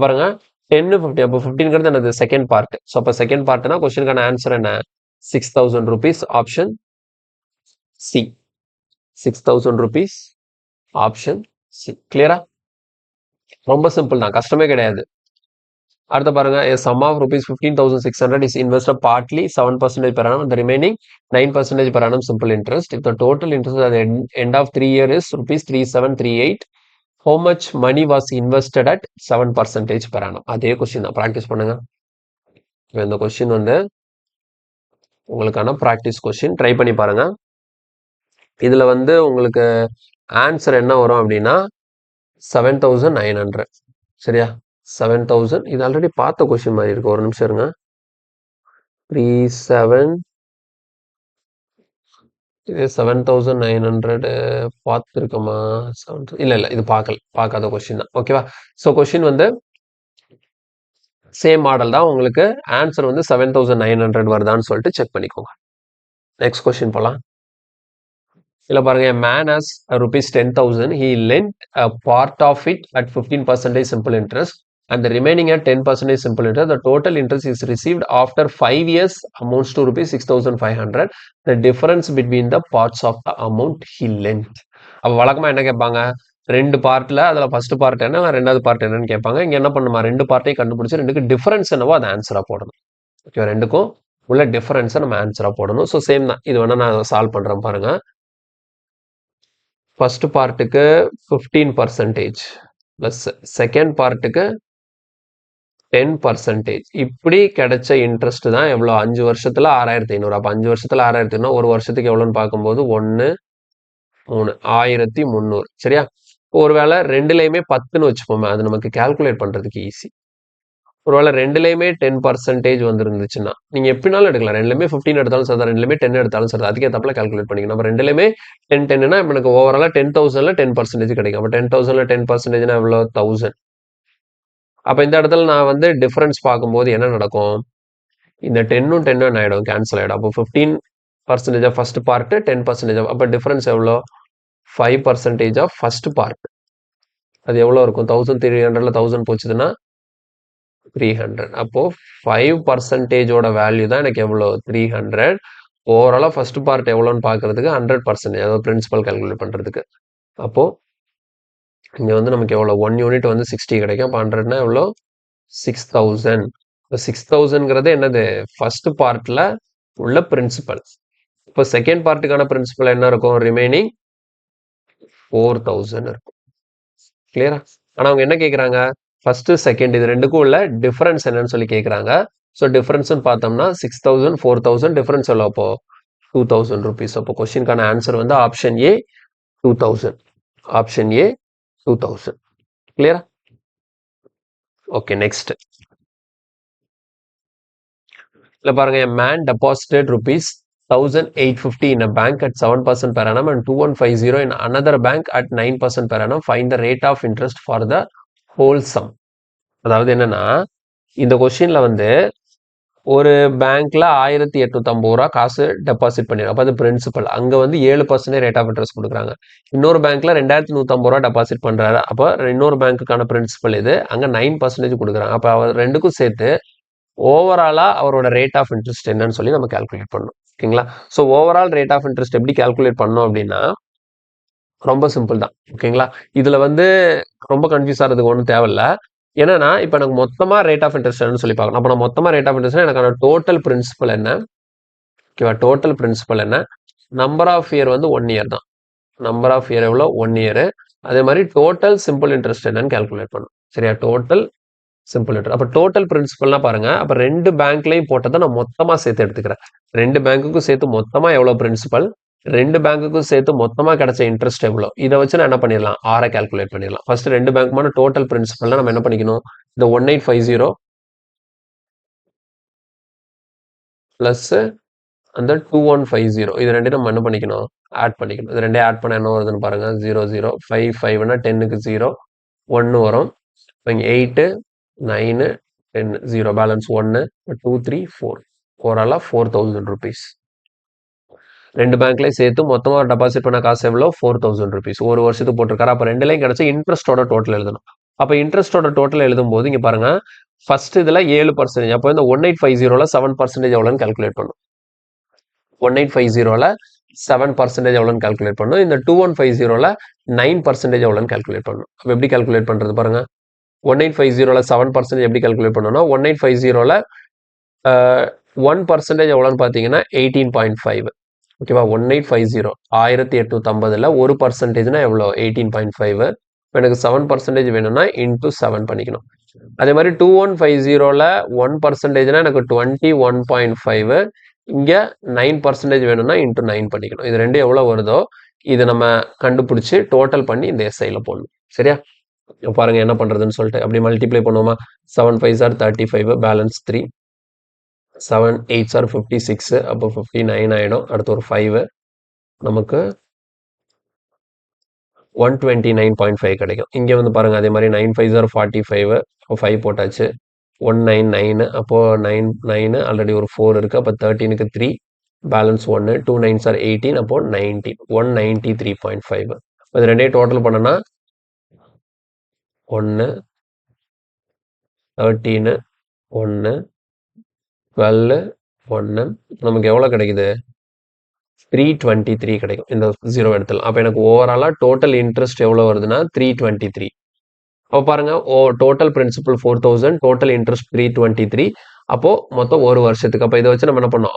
பாருங்க 10 50. அப்போ 15ங்கிறது என்னது? Second part. ஸோ அப்போ செகண்ட் பார்ட்னா கொஸ்டினுக்கான ஆன்சர் என்ன? 6,000 rupees. Option C. 6,000 rupees. Option C. கிளியரா? ரொம்ப சிம்பிள் தான், கஷ்டமே கிடையாது. அடுத்து பாருங்க, a sum of ₹15,600 is invested partly 7% per annum, the remaining 9% per annum simple interest. If the total interest at the end of 3 years is ₹3,738, how much money was invested at 7% per annum? அதே கொஸ்டின் தான், ப்ராக்டிஸ் பண்ணுங்க. இந்த கொஸ்டின் வந்து உங்களுக்கான ப்ராக்டிஸ் கொஸ்டின், ட்ரை பண்ணி பாருங்க. இதுல வந்து உங்களுக்கு ஆன்சர் என்ன வரும் அப்படின்னா 7900. சரியா? 7000. இது ஆல்ரெடி பார்த்த கொஸ்டின் மாதிரி இருக்கு. ஒரு நிமிஷம் இருங்க. 37 இது 7900 பார்த்துருக்கோமா? இல்ல இது பார்க்காத கொஸ்டின் தான். ஓகேவா? ஸோ கொஸ்டின் வந்து சேம் மாடல் தான். உங்களுக்கு ஆன்சர் வந்து 7900 வருதான்னு சொல்லிட்டு செக் பண்ணிக்கோங்க. நெக்ஸ்ட் கொஸ்டின் போலாம். இல்ல பாருங்க, man has rupees 10,000. He lent a part of it at 15% simple interest and the remaining at 10% simple interest. The total interest is received after 5 years amounts to rupees 6,500. The difference between the parts of the amount he lent. அப்ப வழக்கமா என்ன கேட்பாங்க? ரெண்டு பார்ட்ல அதுல ஃபர்ஸ்ட் பார்ட் என்ன, ரெண்டாவது பார்ட் என்னன்னு கேட்பாங்க. இங்க என்ன பண்ணுமா, ரெண்டு பார்ட்டையும் கண்டுபிடிச்சு ரெண்டுக்கு டிஃபரன்ஸ் என்னவோ அதை ஆன்சரா போடணும். ஓகே, ரெண்டுக்கும் உள்ள டிஃபரன்ஸை நம்ம ஆன்சரா போடணும். ஸோ சேம் தான். இது வேணா நான் சால்வ் பண்றேன் பாருங்க. ஃபர்ஸ்ட் பார்ட்டுக்கு 15% பிளஸ் செகண்ட் பார்ட்டுக்கு 10%. இப்படி கிடைச்ச இன்ட்ரெஸ்ட் தான் எவ்வளோ? 5 வருஷத்துல 6500. அப்ப 5 வருஷத்துல 6500 ஒரு வருஷத்துக்கு எவ்வளோன்னு பார்க்கும்போது 1 3 1300. சரியா? ஒருவேளை ரெண்டுலையுமே 10ன்னு வச்சுப்போமே, அது நமக்கு கால்குலேட் பண்றதுக்கு ஈஸி. ஒருவேளை ரெண்டுலையுமே 10% வந்துருந்துச்சுன்னா நீங்க எப்படினாலும் எடுக்கலாம். ரெண்டுலையுமே 15 எடுத்தாலும் சரி, ரெண்டுலையுமே 10 எடுத்தாலும் சரி, அதுக்கே தப்புல கால்குலேட் பண்ணிக்கணும். நம்ம ரெண்டுலையுமே 10னா இப்போ எனக்கு ஓவராலா 10,000ல 10% கிடைக்கும். அப்போ 10,000ல 10%னா எவ்வளோ? 1000. அப்ப இந்த இடத்துல நான் வந்து டிஃபரன்ஸ் பார்க்கும்போது என்ன நடக்கும்? இந்த 10ம் 10ம் என்ன ஆயிடும்? கேன்சல் ஆயிடும். அப்போ 15% ஆஃப் ஃபர்ஸ்ட் பார்ட், 10% அப்போ டிஃபரன்ஸ் எவ்வளோ? 5% ஆஃப் ஃபர்ஸ்ட் பார்ட். அது எவ்வளோ இருக்கும்? 1300ல 1000 போச்சுதுன்னா 300. அப்போ 5%ஓட வேல்யூ தான் எனக்கு எவ்வளோ? 300. ஓவராலா ஃபர்ஸ்ட் பார்ட் எவ்வளோன்னு பார்க்கறதுக்கு 100%, அதாவது பிரின்சிபல் கால்குலேட் பண்றதுக்கு. அப்போ இங்க வந்து நமக்கு எவ்வளோ? 1 யூனிட் வந்து 60 கிடைக்கும். அப்போ 100னா எவ்வளோ? 6000. இப்போ 6000ங்கிறது என்னது? ஃபர்ஸ்ட் பார்ட்ல உள்ள பிரின்சிபல். இப்போ செகண்ட் பார்ட்டுக்கான பிரின்சிபல் என்ன இருக்கும்? ரிமைனிங் 4000 இருக்கும். கிளியரா? ஆனா அவங்க என்ன கேட்குறாங்க? ஃபர்ஸ்ட் செகண்ட் இது ரெண்டுக்கும் உள்ள டிஃபரன்ஸ் என்னன்னு சொல்லி கேட்குறாங்க. ஸோ டிஃபரன்ஸ்னு பார்த்தோம்னா 6000 4000, டிஃபரன்ஸ் எவ்வளோ? அப்போ 2000 rupees. அப்போ கொஸ்டின்கான ஆன்சர் வந்து ஆப்ஷன் ஏ 2000. Option A 2000. கிளியரா? Okay, next. இல்ல பாருங்க, man deposited rupees 1850 in a bank at 7% per annum and 2150 in another bank at 9% per annum. Find the rate of interest for the whole sum. அதாவது என்னன்னா, இந்த கொஸ்டின்ல வந்து ஒரு பேங்க்ல 1850 ரூபா காசு டெபாசிட் பண்ணிடும். அப்ப அது பிரின்சிபல். அங்க வந்து 7% ரேட் ஆஃப் இன்ட்ரெஸ்ட் கொடுக்குறாங்க. இன்னொரு பேங்க்ல 2150 ரூபா டெபாசிட் பண்றாரு. அப்ப இன்னொரு பேங்க்குக்கான பிரின்சிபல் இது. அங்க 9% கொடுக்குறாங்க. அப்ப அவர் ரெண்டுக்கும் சேர்த்து ஓவராலா அவரோட ரேட் ஆஃப் இன்ட்ரெஸ்ட் என்னன்னு சொல்லி நம்ம கால்குலேட் பண்ணணும். ஓகேங்களா? So overall rate of interest எப்படி கால்குலேட் பண்ணோம் அப்படின்னா ரொம்ப சிம்பிள் தான். ஓகேங்களா? இதுல வந்து ரொம்ப கன்ஃபியூஸ் ஆகிறதுக்கு ஒன்றும் தேவையில்ல. என்னன்னா, இப்போ எனக்கு மொத்தமா ரேட் ஆஃப் இன்ட்ரெஸ்ட் என்னன்னு சொல்லி பார்க்கணும். அப்போ நான் மொத்தமா ரேட் ஆஃப் இன்ட்ரெஸ்ட் எனக்கான டோட்டல் பிரின்சிபல் என்ன? ஓகேவா? டோட்டல் பிரின்சிபல் என்ன? நம்பர் ஆஃப் இயர் வந்து 1 இயர் தான். நம்பர் ஆஃப் இயர் எவ்வளோ? 1 இயர். அதே மாதிரி டோட்டல் சிம்பிள் இன்ட்ரெஸ்ட் என்னன்னு கால்குலேட் பண்ணணும். சரியா? Total simple interest. அப்போ டோட்டல் பிரின்சிபல்னா பாருங்க, அப்போ ரெண்டு பேங்க்லையும் போட்டதை நான் மொத்தமா சேர்த்து எடுத்துக்கிறேன். ரெண்டு பேங்க்குக்கும் சேர்த்து மொத்தமா எவ்வளோ பிரின்சிபல், ரெண்டு பேங்க்குக்கும் சேர்த்து மொத்தமா கிடைச்ச இன்ட்ரெஸ்ட் எவ்வளோ, இதை வச்சு நான் என்ன பண்ணிடலாம்? ஆரை கால்குலேட் பண்ணிடலாம். ஃபர்ஸ்ட் ரெண்டு பேங்க்குமான டோட்டல் பிரின்சிபல்னா நம்ம என்ன பண்ணிக்கணும்? இந்த 1850 பிளஸ் அந்த 2150 இது ரெண்டையும் நம்ம என்ன பண்ணிக்கணும்? ஆட் பண்ணிக்கணும். இது ரெண்டே ஆட் பண்ண என்ன வருதுன்னு பாருங்க. 0 0 5 5னா 10க்கு 0 1 வரும். இங்கே 8 9 10 0 பேலன்ஸ் 1 2 3 4 ஓவராலா 4000 rupees. ரெண்டு பேங்க்லயும் சேர்த்து மொத்தமா டெபாசிட் பண்ண காசு எவ்வளோ? 4000 rupees. ஒரு வருஷத்துக்கு போட்டிருக்காரு. அப்ப ரெண்டுலையும் கிடைச்ச இன்ட்ரெஸ்டோட டோட்டல் எழுதணும். அப்ப இன்ட்ரெஸ்டோட டோட்டல் எழுதும் போது இங்க பாருங்க, ஃபர்ஸ்ட் இதுல 7%. அப்போ இந்த 1850ல 7% எவ்வளோன்னு கால்குலேட் பண்ணும். 1850ல 7% எவ்வளோன்னு கால்குலேட் பண்ணும். இந்த 2150ல 9% எவ்வளோன்னு கால்குலேட் பண்ணும். அப்ப எப்படி கால்குலேட் பண்றது பாருங்க. 1850ல 7% எப்படி கால்குலேட் பண்ணணும்னா 1850ல 1% எவ்வளோன்னு பார்த்தீங்கன்னா 18.5. ஓகேவா? 1850 1850ல 1%னா எவ்வளோ? 18.5. எனக்கு 7% வேணும்னா இன்டூ 7 பண்ணிக்கணும். அதே மாதிரி 2150ல 1%னா எனக்கு 21.5. இங்க 9% வேணும்னா இன்டூ 9 பண்ணிக்கணும். இது ரெண்டும் எவ்வளவு வருதோ இது நம்ம கண்டுபிடிச்சு டோட்டல் பண்ணி இந்த எஸ்ஐல போடணும். சரியா? பாருங்க என்ன பண்றதுன்னு சொல்லிட்டு அப்படி மல்டிப்ளை பண்ணுவோமா? 7 5s are 35, balance 3, 7 8s are 56, அப்போ 59 ஆயிடும். அடுத்து ஒரு 5 நமக்கு 129.5 கிடைக்கும். இங்க வந்து பாருங்க அதே மாதிரி 9 5s are 45, 5 போட்டாச்சு. 199, அப்போ 9 ஆல்ரெடி ஒரு 4 இருக்கு. அப்போ 13க்கு 3, பேலன்ஸ் 1, 2 9s are 18, அப்போ 19, 193.5. இது ரெண்டையும் டோட்டல் பண்ணனா 1 13 1 12 1 நமக்கு எவ்வளவு கிடைக்குது? 323 கிடைக்கும். இந்த 0 எடுத்துலாம். அப்ப எனக்கு ஓவராலா டோட்டல் இன்ட்ரெஸ்ட் எவ்வளவு வருதுன்னா 323. அப்ப பாருங்க டோட்டல் பிரின்சிபல் 4000, டோட்டல் இன்ட்ரெஸ்ட் 323. அப்போ மொத்தம் ஒரு வருஷத்துக்கு. அப்ப இதை வச்சு நம்ம என்ன பண்ணோம்?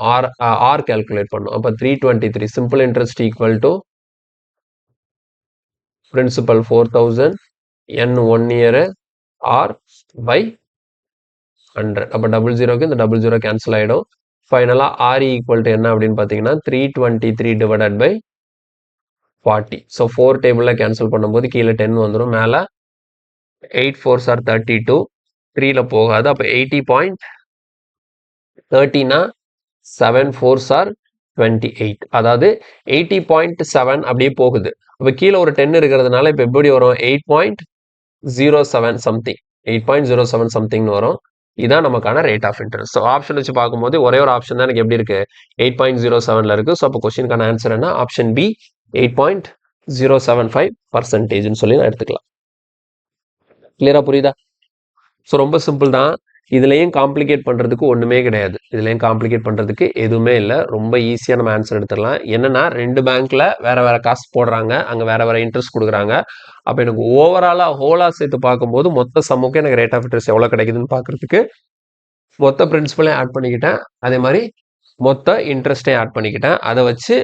ஆர் கால்குலேட் பண்ணோம். அப்ப 323 simple interest equal to principal 4000 n 1 year r by 100. அப்ப 00க்கு இந்த 00 கேன்சல் ஆயிடும். ஃபைனலா ஆர் ஈக்குவல் டு என்ன அப்படின்னு பாத்தீங்கன்னா 323 டிவைடட் பை 40. ஸோ 4 டேபிள்ல கேன்சல் பண்ணும்போது கீழே 10 வந்துடும். மேல 8 4s are 32, 3ல போகாது. அப்ப 80.30னா 7 4s are 28. அதாவது 80.7 அப்படியே போகுது. அப்ப கீழே ஒரு 10 இருக்கிறதுனால இப்ப எப்படி வரும்? 8.07 சம்திங், 8.07 சம்திங்னு வரும். இதான் நமக்கான rate of interest. So option வச்சு பார்க்கும்போது ஒரே ஒரு ஆப்ஷன் தான் எனக்கு எப்படி இருக்கு? 8.07ல இருக்கு. ஸோ அப்போ கொஸ்டினுக்கான ஆன்சர் என்ன? ஆப்ஷன் பி 8.075% சொல்லி நான் எடுத்துக்கலாம். கிளியரா புரியுதா? ஸோ ரொம்ப சிம்பிள் தான். இதுலயும் காம்ப்ளிகேட் பண்றதுக்கு ஒண்ணுமே கிடையாது. இதுலயும் காம்ப்ளிகேட் பண்றதுக்கு எதுவுமே இல்லை. ரொம்ப ஈஸியா நம்ம ஆன்சர் எடுத்துடலாம். என்னன்னா 2 பேங்க்ல வேற வேற காசு போடுறாங்க, அங்க வேற வேற இன்ட்ரெஸ்ட் கொடுக்குறாங்க. அப்ப எனக்கு ஓவராலா ஹோலா சேர்த்து பார்க்கும்போது மொத்த சம்முக்கு எனக்கு ரேட் ஆஃப் இன்ட்ரெஸ்ட் எவ்வளவு கிடைக்குதுன்னு பாக்குறதுக்கு மொத்த பிரின்சிபலையும் ஆட் பண்ணிக்கிட்டேன், அதே மாதிரி மொத்த இன்ட்ரெஸ்டையும் ஆட் பண்ணிக்கிட்டேன். அதை வச்சு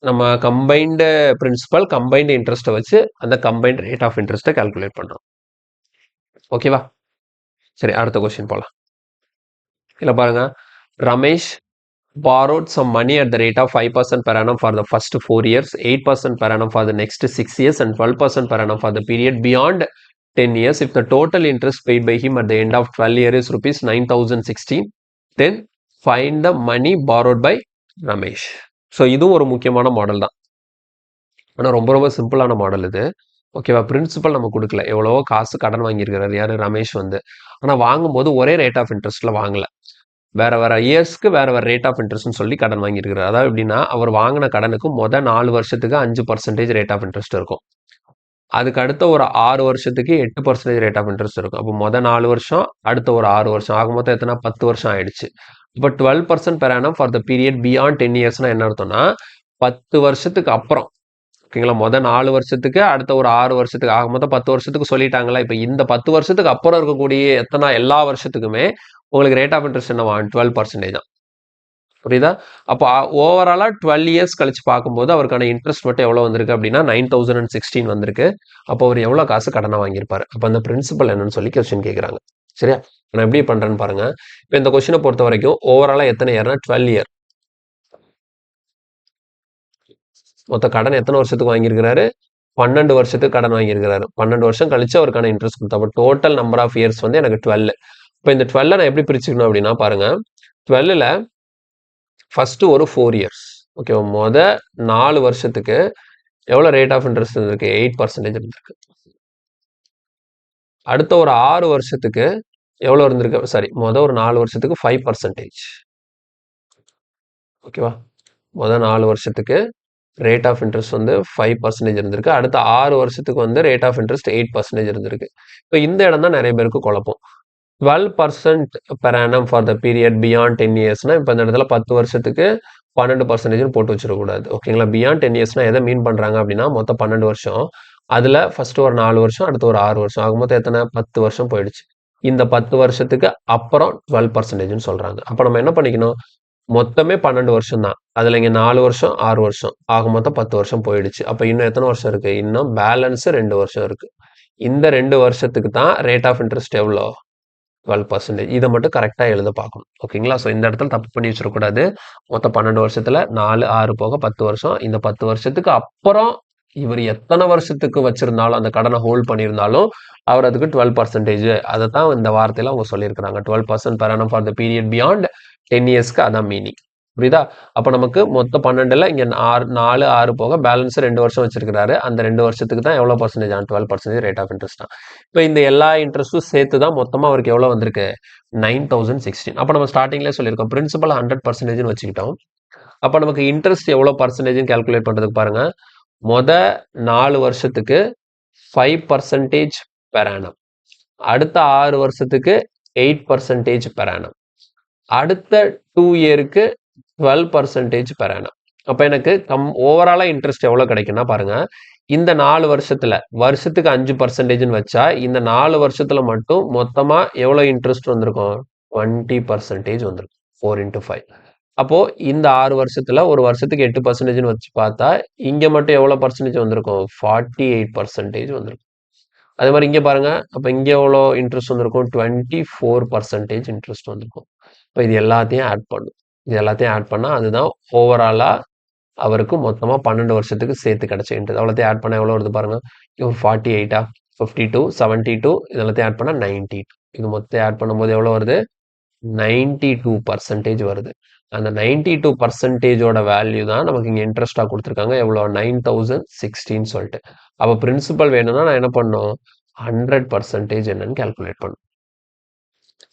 நம்ம கம்பைன்டு பிரின்சிபல் கம்பைன்டு இன்ட்ரெஸ்ட்டை வச்சு அந்த கம்பைன்டு ரேட் ஆஃப் இன்ட்ரெஸ்ட்டை கால்குலேட் பண்றோம். ஓகேவா? சரி, அடுத்த கொஸ்டின் போலாம். இல்ல பாருங்க, Ramesh borrowed some money at the rate of 5% per annum for the first 4 years, 8% per annum for the next 6 years, and 12% per annum for the period beyond 10 years. If the total interest paid by him at the end of 12 years is rupees 9,016, then find the money borrowed by Ramesh. So இதுவும் ஒரு முக்கியமான மாடல் தான். ஆனால் ரொம்ப ரொம்ப சிம்பிளான மாடல் இது. ஓகேவா? பிரின்சிபல் நம்ம கொடுக்கல, எவ்வளவோ காசு கடன் வாங்கியிருக்கிறாரு யாரு? ரமேஷ் வந்து. ஆனால் வாங்கும்போது ஒரே ரேட் ஆஃப் இன்ட்ரெஸ்ட்ல வாங்கல, வேற வேற இயர்ஸ்க்கு வேற வேற ரேட் ஆஃப் இன்ட்ரெஸ்ட்னு சொல்லி கடன் வாங்கியிருக்கிறார். அதாவது எப்படின்னா, அவர் வாங்கின கடனுக்கு 4 வருஷத்துக்கு 5% ரேட் ஆஃப் இன்ட்ரெஸ்ட் இருக்கும். அதுக்கு அடுத்த ஒரு 6 வருஷத்துக்கு 8% ரேட் ஆஃப் இன்ட்ரெஸ்ட் இருக்கும். அப்போ 4 வருஷம், அடுத்த ஒரு 6 வருஷம் ஆக மொத்தம் எத்தனை? 10 வருஷம் ஆயிடுச்சு. இப்போ 12% per annum for the period beyond 10 yearsனா என்ன அர்த்தம்னா 10 வருஷத்துக்கு அப்புறம். ஓகேங்களா? 4 வருஷத்துக்கு, அடுத்த ஒரு 6 வருஷத்துக்கு, ஆக மொத்தம் 10 வருஷத்துக்கு சொல்லிட்டாங்களா? இப்போ இந்த 10 வருஷத்துக்கு அப்புறம் இருக்கக்கூடிய எல்லா வருஷத்துக்குமே உங்களுக்கு ரேட் ஆஃப் இன்ட்ரெஸ்ட் என்னவா? 12% தான். புரியுதா? அப்போ ஓவராலா 12 இயர்ஸ் கழிச்சு பார்க்கும்போது அவருக்கான இன்ட்ரெஸ்ட் மட்டும் எவ்வளவு வந்திருக்கு அப்படின்னா 9,016 வந்திருக்கு. அப்போ அவர் எவ்வளவு காசு கடனை வாங்கியிருப்பாரு? அப்ப அந்த பிரின்சிபல் என்னன்னு சொல்லி கொஸ்டின் கேட்கறாங்க. சரியா? நான் எப்படி பண்றேன்னு பாருங்க. இப்போ இந்த கொஸ்டினை பொறுத்த வரைக்கும் ஓவராலா எத்தனை இயர்னா 12 இயர். மொத்த கடன் எத்தனை வருஷத்துக்கு வாங்கியிருக்கிறாரு? 12 வருஷத்துக்கு கடன் வாங்கியிருக்கிறாரு. 12 வருஷம் கழிச்சு அவருக்கான இன்ட்ரெஸ்ட் கொடுத்தா. அப்போ டோட்டல் நம்பர் ஆஃப் இயர்ஸ் வந்து எனக்கு 12. இப்போ இந்த 12 நான் எப்படி பிரிச்சுக்கணும் அப்படின்னா பாருங்க, 12ல ஃபர்ஸ்ட் ஒரு 4 இயர்ஸ். ஓகே, 4 வருஷத்துக்கு எவ்வளவு ரேட் ஆஃப் இன்ட்ரெஸ்ட் இருந்திருக்கு? 8% இருந்திருக்கு. அடுத்த ஒரு 6 வருஷத்துக்கு எவ்வளவு இருந்திருக்கு? சாரி, ஒரு 4 வருஷத்துக்கு 5%. ஓகேவா? 4 வருஷத்துக்கு ரேட் ஆஃப் இன்ட்ரெஸ்ட் வந்து 5% இருந்திருக்கு. அடுத்த 6 வருஷத்துக்கு வந்து ரேட் ஆஃப் இன்ட்ரெஸ்ட் 8% இருந்திருக்கு. இப்போ இந்த இடம் தான் நிறைய பேருக்கு குழப்பம். 12% per annum for the period beyond 10 yearsனா இப்போ இந்த இடத்துல 10 வருஷத்துக்கு 12% போட்டு வச்சிடக்கூடாது. ஓகேங்களா? பியாண்ட் 10 இயர்ஸ்னா எதை மீன் பண்றாங்க அப்படின்னா மொத்தம் 12 வருஷம். அதுல ஃபர்ஸ்ட் ஒரு 4 வருஷம், அடுத்து ஒரு 6 வருஷம், ஆக மொத்தம் எத்தனை? 10 வருஷம் போயிடுச்சு. இந்த 10 வருஷத்துக்கு அப்புறம் 12%ன்னு சொல்றாங்க. அப்ப நம்ம என்ன பண்ணிக்கணும்? மொத்தமே 12 வருஷம் தான். அதுல இங்க 4 வருஷம், 6 வருஷம், ஆக மொத்தம் 10 வருஷம் போயிடுச்சு. அப்ப இன்னும் எத்தனை வருஷம் இருக்கு? இன்னும் பேலன்ஸ் 2 வருஷம் இருக்கு. இந்த 2 வருஷத்துக்கு தான் ரேட் ஆஃப் இன்ட்ரெஸ்ட் எவ்வளோ 12%. இதை மட்டும் கரெக்டாக எழுத பார்க்கணும். ஓகேங்களா? ஸோ இந்த இடத்துல தப்பு பண்ணி வச்சிடக்கூடாது. மொத்தம் 12 வருஷத்துல 4 6 போக 10 வருஷம். இந்த 10 வருஷத்துக்கு அப்புறம் இவர் எத்தனை வருஷத்துக்கு வச்சிருந்தாலும் அந்த கடனை ஹோல்ட் பண்ணியிருந்தாலும் அவர் அதுக்கு 12%. அதை தான் இந்த வார்த்தையில அவங்க சொல்லியிருக்கிறாங்க. 12% per annum for the period beyond 10 yearsக்கு அதான் மீனிங். புரியுதா? அப்ப நமக்கு மொத்தம் 12ல இங்க 4 6 போக பேலன்ஸ் 2 வருஷம் வச்சிருக்கிறாரு. அந்த 2 வருஷத்துக்கு தான் எவ்வளவு பர்சன்டேஜ்? 12% ரேட் ஆஃப் இன்ட்ரெஸ்ட் தான். இப்போ இந்த எல்லா இன்ட்ரெஸ்ட்டும் சேர்த்து தான் மொத்தமா அவருக்கு எவ்வளவு வந்திருக்கு? 9016. அப்ப நம்ம ஸ்டார்டிங்லேயே சொல்லியிருக்கோம் பிரின்சிபல் 100%ன்னு வச்சுக்கிட்டோம். அப்ப நமக்கு இன்ட்ரெஸ்ட் எவ்வளவு பர்சன்டேஜ் கால்குலேட் பண்றதுக்கு பாருங்க. மொத 4 வருஷத்துக்கு 5% per annum. அடுத்த 6 வருஷத்துக்கு 8% per annum. அடுத்த 2 இயருக்கு 12% per annum. அப்ப எனக்கு ஓவராலா இன்ட்ரெஸ்ட் எவ்வளவு கிடைக்கும்னா பாருங்க, இந்த 4 வருஷத்துக்கு 5%ன்னு வச்சா இந்த 4 வருஷத்துல மட்டும் மொத்தமா எவ்வளவு இன்ட்ரெஸ்ட் வந்திருக்கும்? 20% வந்திருக்கும். 4 into 5. அப்போ இந்த 6 வருஷத்துல ஒரு வருஷத்துக்கு 8%ன்னு வச்சு பார்த்தா இங்க மட்டும் எவ்வளவு பர்சன்டேஜ் வந்திருக்கும்? 48% வந்திருக்கும். அதே மாதிரி இங்க பாருங்க, அப்ப இங்க எவ்வளோ இன்ட்ரெஸ்ட் வந்திருக்கும்? 24% இன்ட்ரெஸ்ட் வந்திருக்கும். இப்போ இது எல்லாத்தையும் ஆட் பண்ணும். இது எல்லாத்தையும் ஆட் பண்ணா அதுதான் ஓவராலா அவருக்கு மொத்தமா 12 வருஷத்துக்கு சேர்த்து கிடைச்ச இன்ட்ரெஸ்ட். அவ்வளோத்தையும் ஆட் பண்ணா எவ்வளோ வருது பாருங்க. இது 48 52 72 இது எல்லாத்தையும் ஆட் பண்ணா 92. இது மொத்தம் ஆட் பண்ணும்போது எவ்வளோ வருது? 92% வருது. அந்த 92%ஓட வேல்யூ தான் நமக்கு இங்க இன்ட்ரெஸ்டா கொடுத்துருக்காங்க. எவ்வளோ? 9016 சொல்லிட்டு. அப்ப பிரின்சிபல் வேணும்னா நான் என்ன பண்ணும்? 100% என்னன்னு கால்குலேட் பண்ணும்.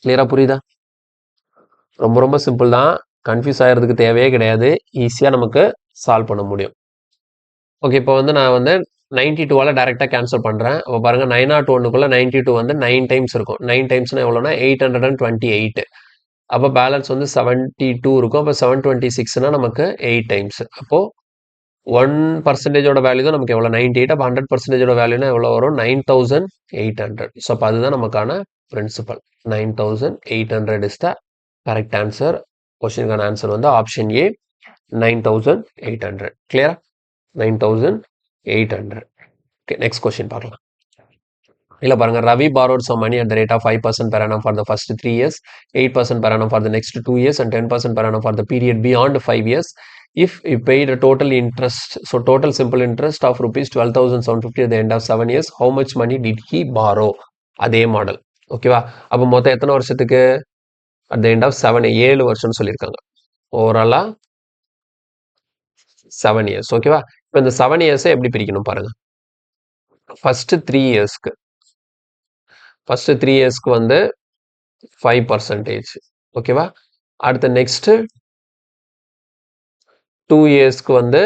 கிளியரா புரியுதா? ரொம்ப ரொம்ப சிம்பிள் தான். கன்ஃபியூஸ் ஆகிறதுக்கு தேவையே கிடையாது. ஈஸியா நமக்கு சால்வ் பண்ண முடியும். ஓகே, இப்போ வந்து நான் வந்து 92வால டைரக்டா கேன்சல் பண்றேன். அப்போ பாருங்க 901க்குள்ள 92 வந்து 9 டைம்ஸ் இருக்கும். 9 டைம்ஸ்னா எவ்வளோனா 828. அப்போ பேலன்ஸ் வந்து 72 இருக்கும். அப்போ 726னா நமக்கு 8 டைம்ஸ். அப்போ 1%ஓட வேல்யூ தான் நமக்கு எவ்வளோ? 98. அப்போ 100%ஓட வேல்யூனா எவ்வளோ வரும்? 9800. ஸோ அப்போ அதுதான் நமக்கான principal. 9800 is the correct answer. கொஸ்டினுக்கான ஆன்சர் வந்து ஆப்ஷன் ஏ 9800. கிளியரா? 9800. ஓகே, நெக்ஸ்ட் கொஸ்டின் பார்க்கலாம். இல்ல பாருங்க, Ravi borrowed some money at the rate of 5% per annum for the first 3 years, 8% per annum for the next 2 years, and 10% per annum for the period beyond 5 years. If he paid a total interest, so total simple interest of rupees 12,750 at the end of 7 years, how much money did he borrow? அதே மாடல். ஓகேவா? அப்போ மொத்தம் எத்தனை வருஷத்துக்கு? at the end of 7 வருஷம்னு சொல்லியிருக்காங்க. ஓவராலா 7 years. ஓகேவா? இப்போ இந்த 7 years எப்படி பிரிக்கணும் பாருங்க. ஃபர்ஸ்ட் 3 இயர்ஸ்க்கு ஃபர்ஸ்ட் 3 இயர்ஸ்க்கு வந்து 5%. ஓகேவா? அடுத்த நெக்ஸ்ட் 2 இயர்ஸ்க்கு வந்து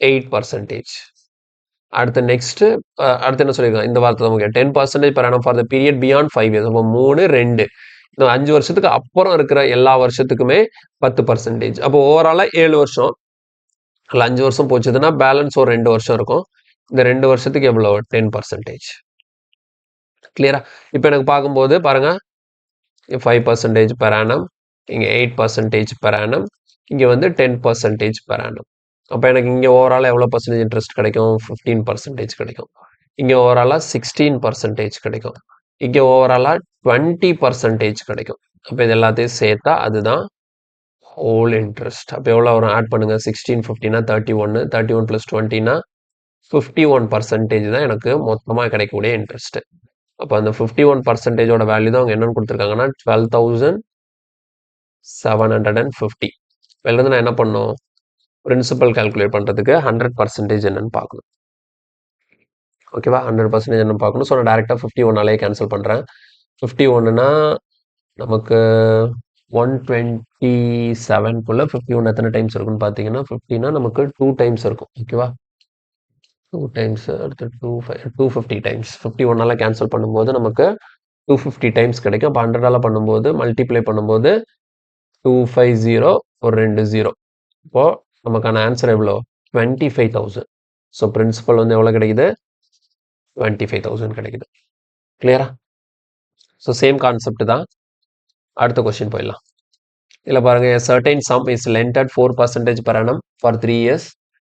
8%. அடுத்த நெக்ஸ்ட் அடுத்து என்ன சொல்லியிருக்காங்க? இந்த வார்த்தை நமக்கு 10% per annum for the period beyond 5 years. அப்போ 3 2 இந்த 5 வருஷத்துக்கு அப்புறம் இருக்கிற எல்லா வருஷத்துக்குமே 10%. அப்போ ஓவராலா 7 வருஷம். அதில் 5 வருஷம் போச்சுதுன்னா பேலன்ஸ் ஒரு 2 வருஷம் இருக்கும். இந்த 2 வருஷத்துக்கு எவ்வளோ? 10%. கிளியரா? இப்போ எனக்கு பார்க்கும்போது பாருங்க, 5% per annum, இங்க 8% per annum, இங்க வந்து 10% per annum. அப்போ எனக்கு இங்க ஓவராலா எவ்வளோ பர்சன்டேஜ் இன்ட்ரெஸ்ட் கிடைக்கும்? 15% கிடைக்கும். இங்க ஓவராலா 16% கிடைக்கும். இங்க ஓவராலா 20% கிடைக்கும். அப்போ இது எல்லாத்தையும் சேர்த்தா அதுதான் ஹோல் இன்ட்ரெஸ்ட். அப்போ எவ்வளோ வரும்? ஆட் பண்ணுங்க. 16 15னா 31, 31 + 20னா 51% தான் எனக்கு மொத்தமா கிடைக்கக்கூடிய இன்ட்ரெஸ்ட். அப்போ அந்த 51%ஓட வேல்யூ தான் அவங்க என்னன்னு கொடுத்துருக்காங்கன்னா 12,750. வெளில நான் என்ன பண்ணும்? பிரின்சிபல் கால்குலேட் பண்றதுக்கு 100% என்னன்னு பார்க்கணும். ஓகேவா? 100% என்னன்னு பார்க்கணும். ஸோ நான் டைரக்டா 51ஆலேயே கேன்சல் பண்றேன். 51னா நமக்கு 127க்குள்ள 51 எத்தனை டைம்ஸ் இருக்குன்னு பார்த்தீங்கன்னா 50னா நமக்கு 2 டைம்ஸ் இருக்கும். ஓகேவா? 2 டைம்ஸ் அடுத்து 250 டைம்ஸ். 51ஆல கேன்சல் பண்ணும்போது நமக்கு 250 டைம்ஸ் கிடைக்கும். அப்போ 100ஆல பண்ணும்போது மல்டிப்ளை பண்ணும்போது 250 ஒரு 2 0. இப்போ நமக்கான ஆன்சர் எவ்வளோ? 25,000. ஸோ பிரின்சிபல் வந்து எவ்வளோ கிடைக்குது? 25,000 கிடைக்குது. கிளியரா? ஸோ சேம் கான்செப்ட் தான். அடுத்த கொஸ்டின் போயிடலாம். இல்லை பாருங்க, a certain sum is lent at 4% per annum for 3 years,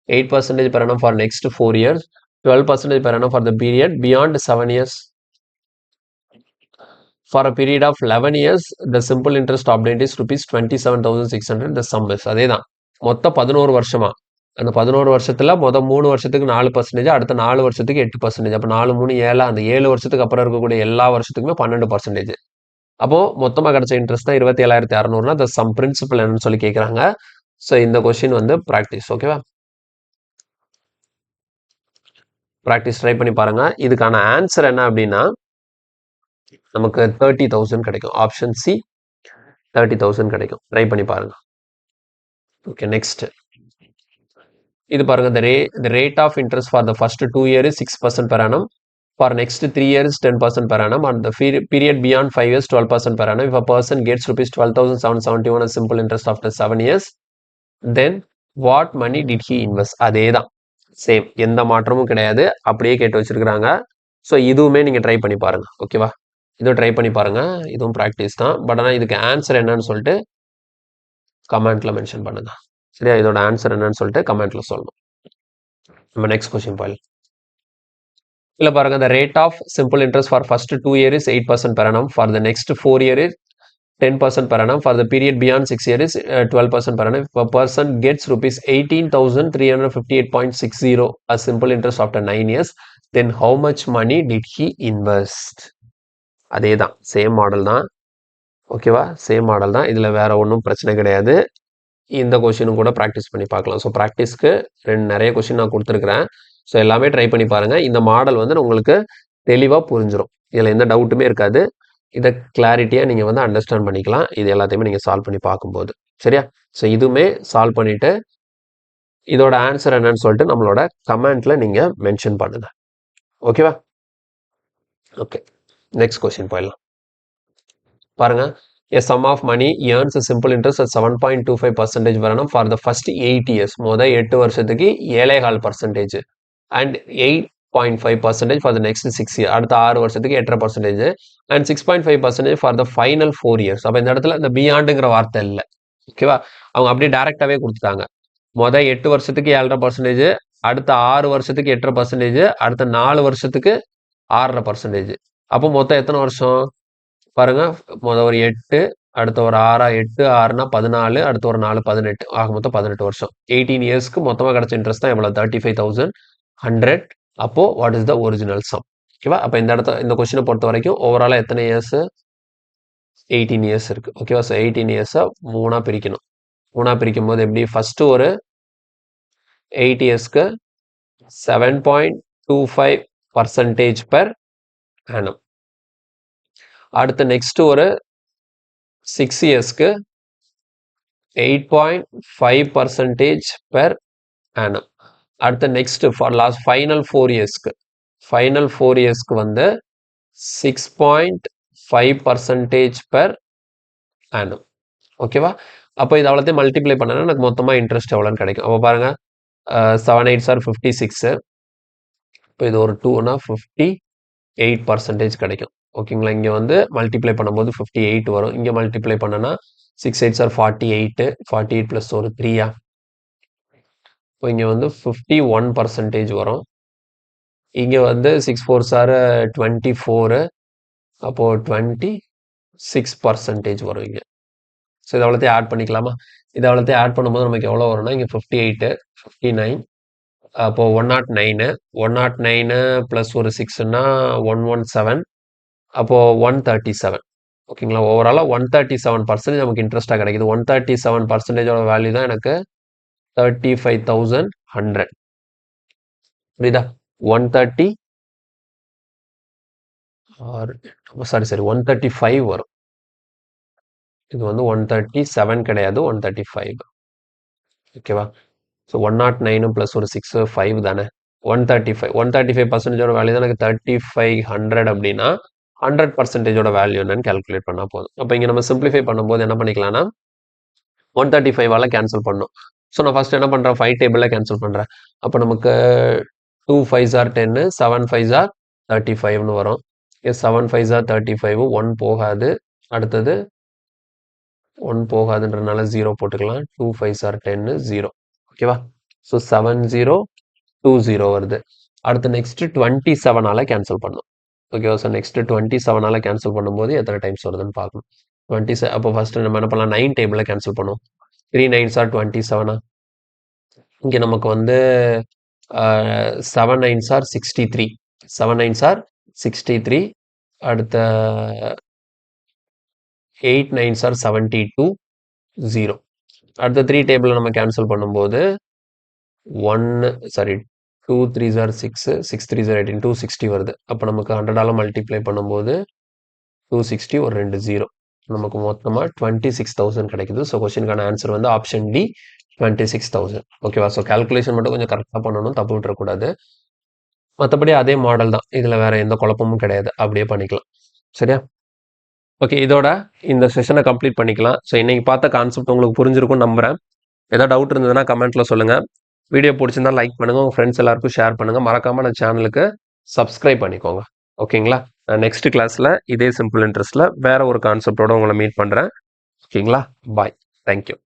8% per annum for next 4 years, 12% per annum for the period beyond 7 years. For a period of 11 years, the simple interest obtained is rupees 27,600. The sum is அதே தான் மொத்தம் 11 வருஷமா அந்த 11 வருஷத்துல மொதல் 3 வருஷத்துக்கு 4%, அடுத்த 4 வருஷத்துக்கு 8%. அப்போ 4 3 7 அந்த 7 வருஷத்துக்கு அப்புறம் இருக்கக்கூடிய எல்லா வருஷத்துக்குமே 12%. அப்போ மொத்தமா கிடைச்ச இன்ட்ரெஸ்ட் தான் 27,600. அந்த சம் பிரின்சிபல் என்னன்னு சொல்லி கேட்குறாங்க. ஸோ இந்த கொஸ்டின் வந்து ப்ராக்டிஸ். ஓகேவா? ப்ராக்டிஸ் ட்ரை பண்ணி பாருங்க. இதுக்கான ஆன்சர் என்ன அப்படின்னா நமக்கு 30,000 கிடைக்கும். ஆப்ஷன் சி 30,000 கிடைக்கும். ட்ரை பண்ணி பாருங்க. ஓகே, நெக்ஸ்ட் இது பாருங்க. the rate of interest for the first 2 years is 6% per annum. For next 3 years 10% per annum, and the period beyond 5 years 12% per annum. If a person gets rupees 12,771 as simple interest after 7 years, then what money did he invest? அதே தான், சேம், எந்த மாற்றமும் கிடையாது, அப்படியே கேட்டு வச்சிருக்கிறாங்க. ஸோ இதுவுமே நீங்கள் ட்ரை பண்ணி பாருங்க. ஓகேவா? இதுவும் ட்ரை பண்ணி பாருங்க. இதுவும் ப்ராக்டிஸ் தான். பட் ஆனால் இதுக்கு ஆன்சர் என்னன்னு சொல்லிட்டு கமெண்ட்ல மென்ஷன் பண்ணுங்க. சரியா? இதோட ஆன்சர் என்னன்னு சொல்லிட்டு கமெண்ட்ல சொல்லணும். நம்ம நெக்ஸ்ட் கொஸ்டின் போயிடலாம். இல்லை பாருங்க, the rate of simple interest for first 2 years is 8% per annum. For the next 4 years is 10% per annum. For the period beyond 6 years is 12% per annum. If a person gets rupees 18,358.60 as simple interest after 9 years, then how much money did he invest? அதே தான், சேம் மாடல் தான். ஓகேவா? சேம் மாடல் தான். இதில் வேற ஒன்றும் பிரச்சனை கிடையாது. இந்த கொஷினும் கூட ப்ராக்டிஸ் பண்ணி பார்க்கலாம். ஸோ ப்ராக்டிஸ்க்கு நிறைய கொஷின் நான் கொடுத்துருக்குறேன். ஸோ எல்லாமே ட்ரை பண்ணி பாருங்கள். இந்த மாடல் வந்து உங்களுக்கு தெளிவாக புரிஞ்சிடும். இதில் எந்த டவுட்டுமே இருக்காது. இதை கிளாரிட்டியாக நீங்கள் வந்து அண்டர்ஸ்டாண்ட் பண்ணிக்கலாம். இது எல்லாத்தையுமே நீங்கள் சால்வ் பண்ணி பார்க்கும்போது. சரியா? ஸோ இதுவுமே சால்வ் பண்ணிவிட்டு இதோட ஆன்சர் என்னன்னு சொல்லிட்டு நம்மளோட கமெண்ட்டில் நீங்கள் மென்ஷன் பண்ணுங்கள். ஓகேவா? ஓகே, நெக்ஸ்ட் கொஷின் போயிடலாம். பாருங்க. A sum of money earns a simple interest at 7.25% per annum for the first 8 years. மொதல் 8 வருஷத்துக்கு 7.5% and 8.5% for the next 6 years. அடுத்த 6 வருஷத்துக்கு 8.5% and 6.5% for the final 4 years. அப்போ இந்த இடத்துல இந்த பியாண்டுங்கிற வார்த்தை இல்லை. ஓகேவா? அவங்க அப்படியே டைரக்டாவே கொடுத்துட்டாங்க. மொதல் 8 வருஷத்துக்கு 7.5%, அடுத்த 6 வருஷத்துக்கு 8.5%, அடுத்த 4 வருஷத்துக்கு 6.5%. அப்போ மொத்தம் எத்தனை வருஷம் பாருங்க. முதல் ஒரு 8, அடுத்த ஒரு 6, 8 6னா 14, அடுத்த ஒரு 4 18, ஆக மொத்தம் 18 வருஷம். 18 இயர்ஸ்க்கு மொத்தமாக கிடைச்ச இன்ட்ரெஸ்ட் தான் எவ்வளோ? 35,100. அப்போ what is the original sum? ஓகேவா? அப்போ இந்த இடத்த இந்த கொஸ்டினை பொறுத்த வரைக்கும் ஓவராலாக எத்தனை இயர்ஸ்? 18 இயர்ஸ் இருக்கு. ஓகேவா? ஸோ 18 இயர்ஸை 3ஆக பிரிக்கணும். 3ஆக பிரிக்கும் போது எப்படி? ஃபர்ஸ்ட் ஒரு 8 இயர்ஸ்க்கு 7.25% பெர் ஆனம். அடுத்த நெக்ஸ்ட் ஒரு 6 இயர்ஸ்க்கு 8.5% பெர் ஆனம். அடுத்த நெக்ஸ்ட் ஃபார் லாஸ்ட் ஃபைனல் 4 இயர்ஸ்க்கு வந்து 6.5% பெர் ஆனம். ஓகேவா? அப்போ இது அவ்வளோத்தையும் மல்டிப்ளை பண்ணனா எனக்கு மொத்தமாக இன்ட்ரெஸ்ட் எவ்வளோன்னு கிடைக்கும். அப்போ பாருங்க, 7 8s are 56. இப்போ இது ஒரு 2னா 58% கிடைக்கும். ஓகேங்களா? இங்கே வந்து மல்டிப்ளை பண்ணும்போது 58 வரும். இங்கே மல்டிப்ளை பண்ணனா 6 8s are 48. 48 ப்ளஸ் ஒரு 3. இப்போ இங்கே வந்து 51% வரும். இங்கே வந்து 6 4s are 24. அப்போது 26% வரும் இங்கே. ஸோ இது அவ்வளோத்தையும் ஆட் பண்ணிக்கலாமா? இது அவ்வளோத்தையும் ஆட் பண்ணும்போது நமக்கு எவ்வளோ வரும்னா இங்கே 58 59. அப்போது 109. 109 ப்ளஸ் ஒரு 6ன்னா 117. அப்போது 137. ஓகேங்களா? ஓவராலாக 137% நமக்கு இன்ட்ரெஸ்ட்டாக கிடைக்குது. 137%ஓட வேல்யூ தான் எனக்கு 35,100. புரியுதா? 130 சாரி 135 வரும். இது வந்து 137 கிடையாது, 135. ஓகேவா? ஸோ 109 ப்ளஸ் ஒரு 6 5 தானே? 135. 135%ஓட வேல்யூ தான் எனக்கு 3500 அப்படின்னா 100%ஓட வேல்யூ என்னன்னு கால்குலேட் பண்ணால் போதும். அப்போ இங்கே நம்ம சிம்பிளிஃபை பண்ணும்போது என்ன பண்ணிக்கலாம்னா 135ஆல் கேன்சல் பண்ணணும். ஸோ நான் ஃபர்ஸ்ட் என்ன பண்ணுறேன்? 5 டேபிளில் கேன்சல் பண்ணுறேன். அப்போ நமக்கு 2 5s are 10, 7 5s are 35ன்னு வரும். 7 5s are 35, 1 போகாது. அடுத்தது 1 போகாதுன்றனால 0 போட்டுக்கலாம். 2 5s are 10, 0. ஓகேவா? ஸோ 7020 வருது. அடுத்து நெக்ஸ்ட் 27ஆல கேன்சல் பண்ணும். ஓகேவா? ஸோ நெக்ஸ்ட் 27ஆல கேன்சல் பண்ணும்போது எத்தனை டைம்ஸ் வருதுன்னு பார்க்கணும். 27 அப்போ ஃபர்ஸ்ட் நம்ம என்ன பண்ணலாம், 9 டேபிள்ல கேன்சல் பண்ணுவோம். 3 9s are 27. இங்க நமக்கு வந்து 7 9s are 63. 7 9s are 63. அடுத்த 8 9s are 72. 0. அடுத்த 3 டேபிள் நம்ம கேன்சல் பண்ணும்போது 2 3s are 6, 6 3s are 18, 260 வருது. அப்போ நமக்கு 100ஆல மல்டிப்ளை பண்ணும்போது 260 ஒரு 2 0. நமக்கு மொத்தமா 26,000 கிடைக்குது. ஸோ கொஸ்டினுக்கான ஆன்சர் வந்து ஆப்ஷன் டி 26,000. ஓகேவா? ஸோ கால்குலேஷன் மட்டும் கொஞ்சம் கரெக்டாக பண்ணணும், தப்பு விட்டுறக்கூடாது. மற்றபடி அதே மாடல் தான், இதில் வேற எந்த குழப்பமும் கிடையாது, அப்படியே பண்ணிக்கலாம். சரியா? ஓகே, இதோட இந்த செஷனை கம்ப்ளீட் பண்ணிக்கலாம். ஸோ இன்னைக்கு பார்த்த கான்செப்ட் உங்களுக்கு புரிஞ்சிருக்கும் நம்புறேன். ஏதாவது டவுட் இருந்ததுன்னா கமெண்ட்ல சொல்லுங்க. வீடியோ பிடிச்சிருந்தா லைக் பண்ணுங்க, உங்க ஃப்ரெண்ட்ஸ் எல்லாருக்கும் ஷேர் பண்ணுங்க. மறக்காம நம்ம சேனலுக்கு சப்ஸ்கிரைப் பண்ணிக்கோங்க. ஓகேங்களா? நான் நெக்ஸ்ட் கிளாஸ்ல இதே சிம்பிள் இன்ட்ரெஸ்ட்ல வேற ஒரு கான்செப்டோட உங்களை மீட் பண்றேன். ஓகேங்களா? பாய். தேங்க்யூ.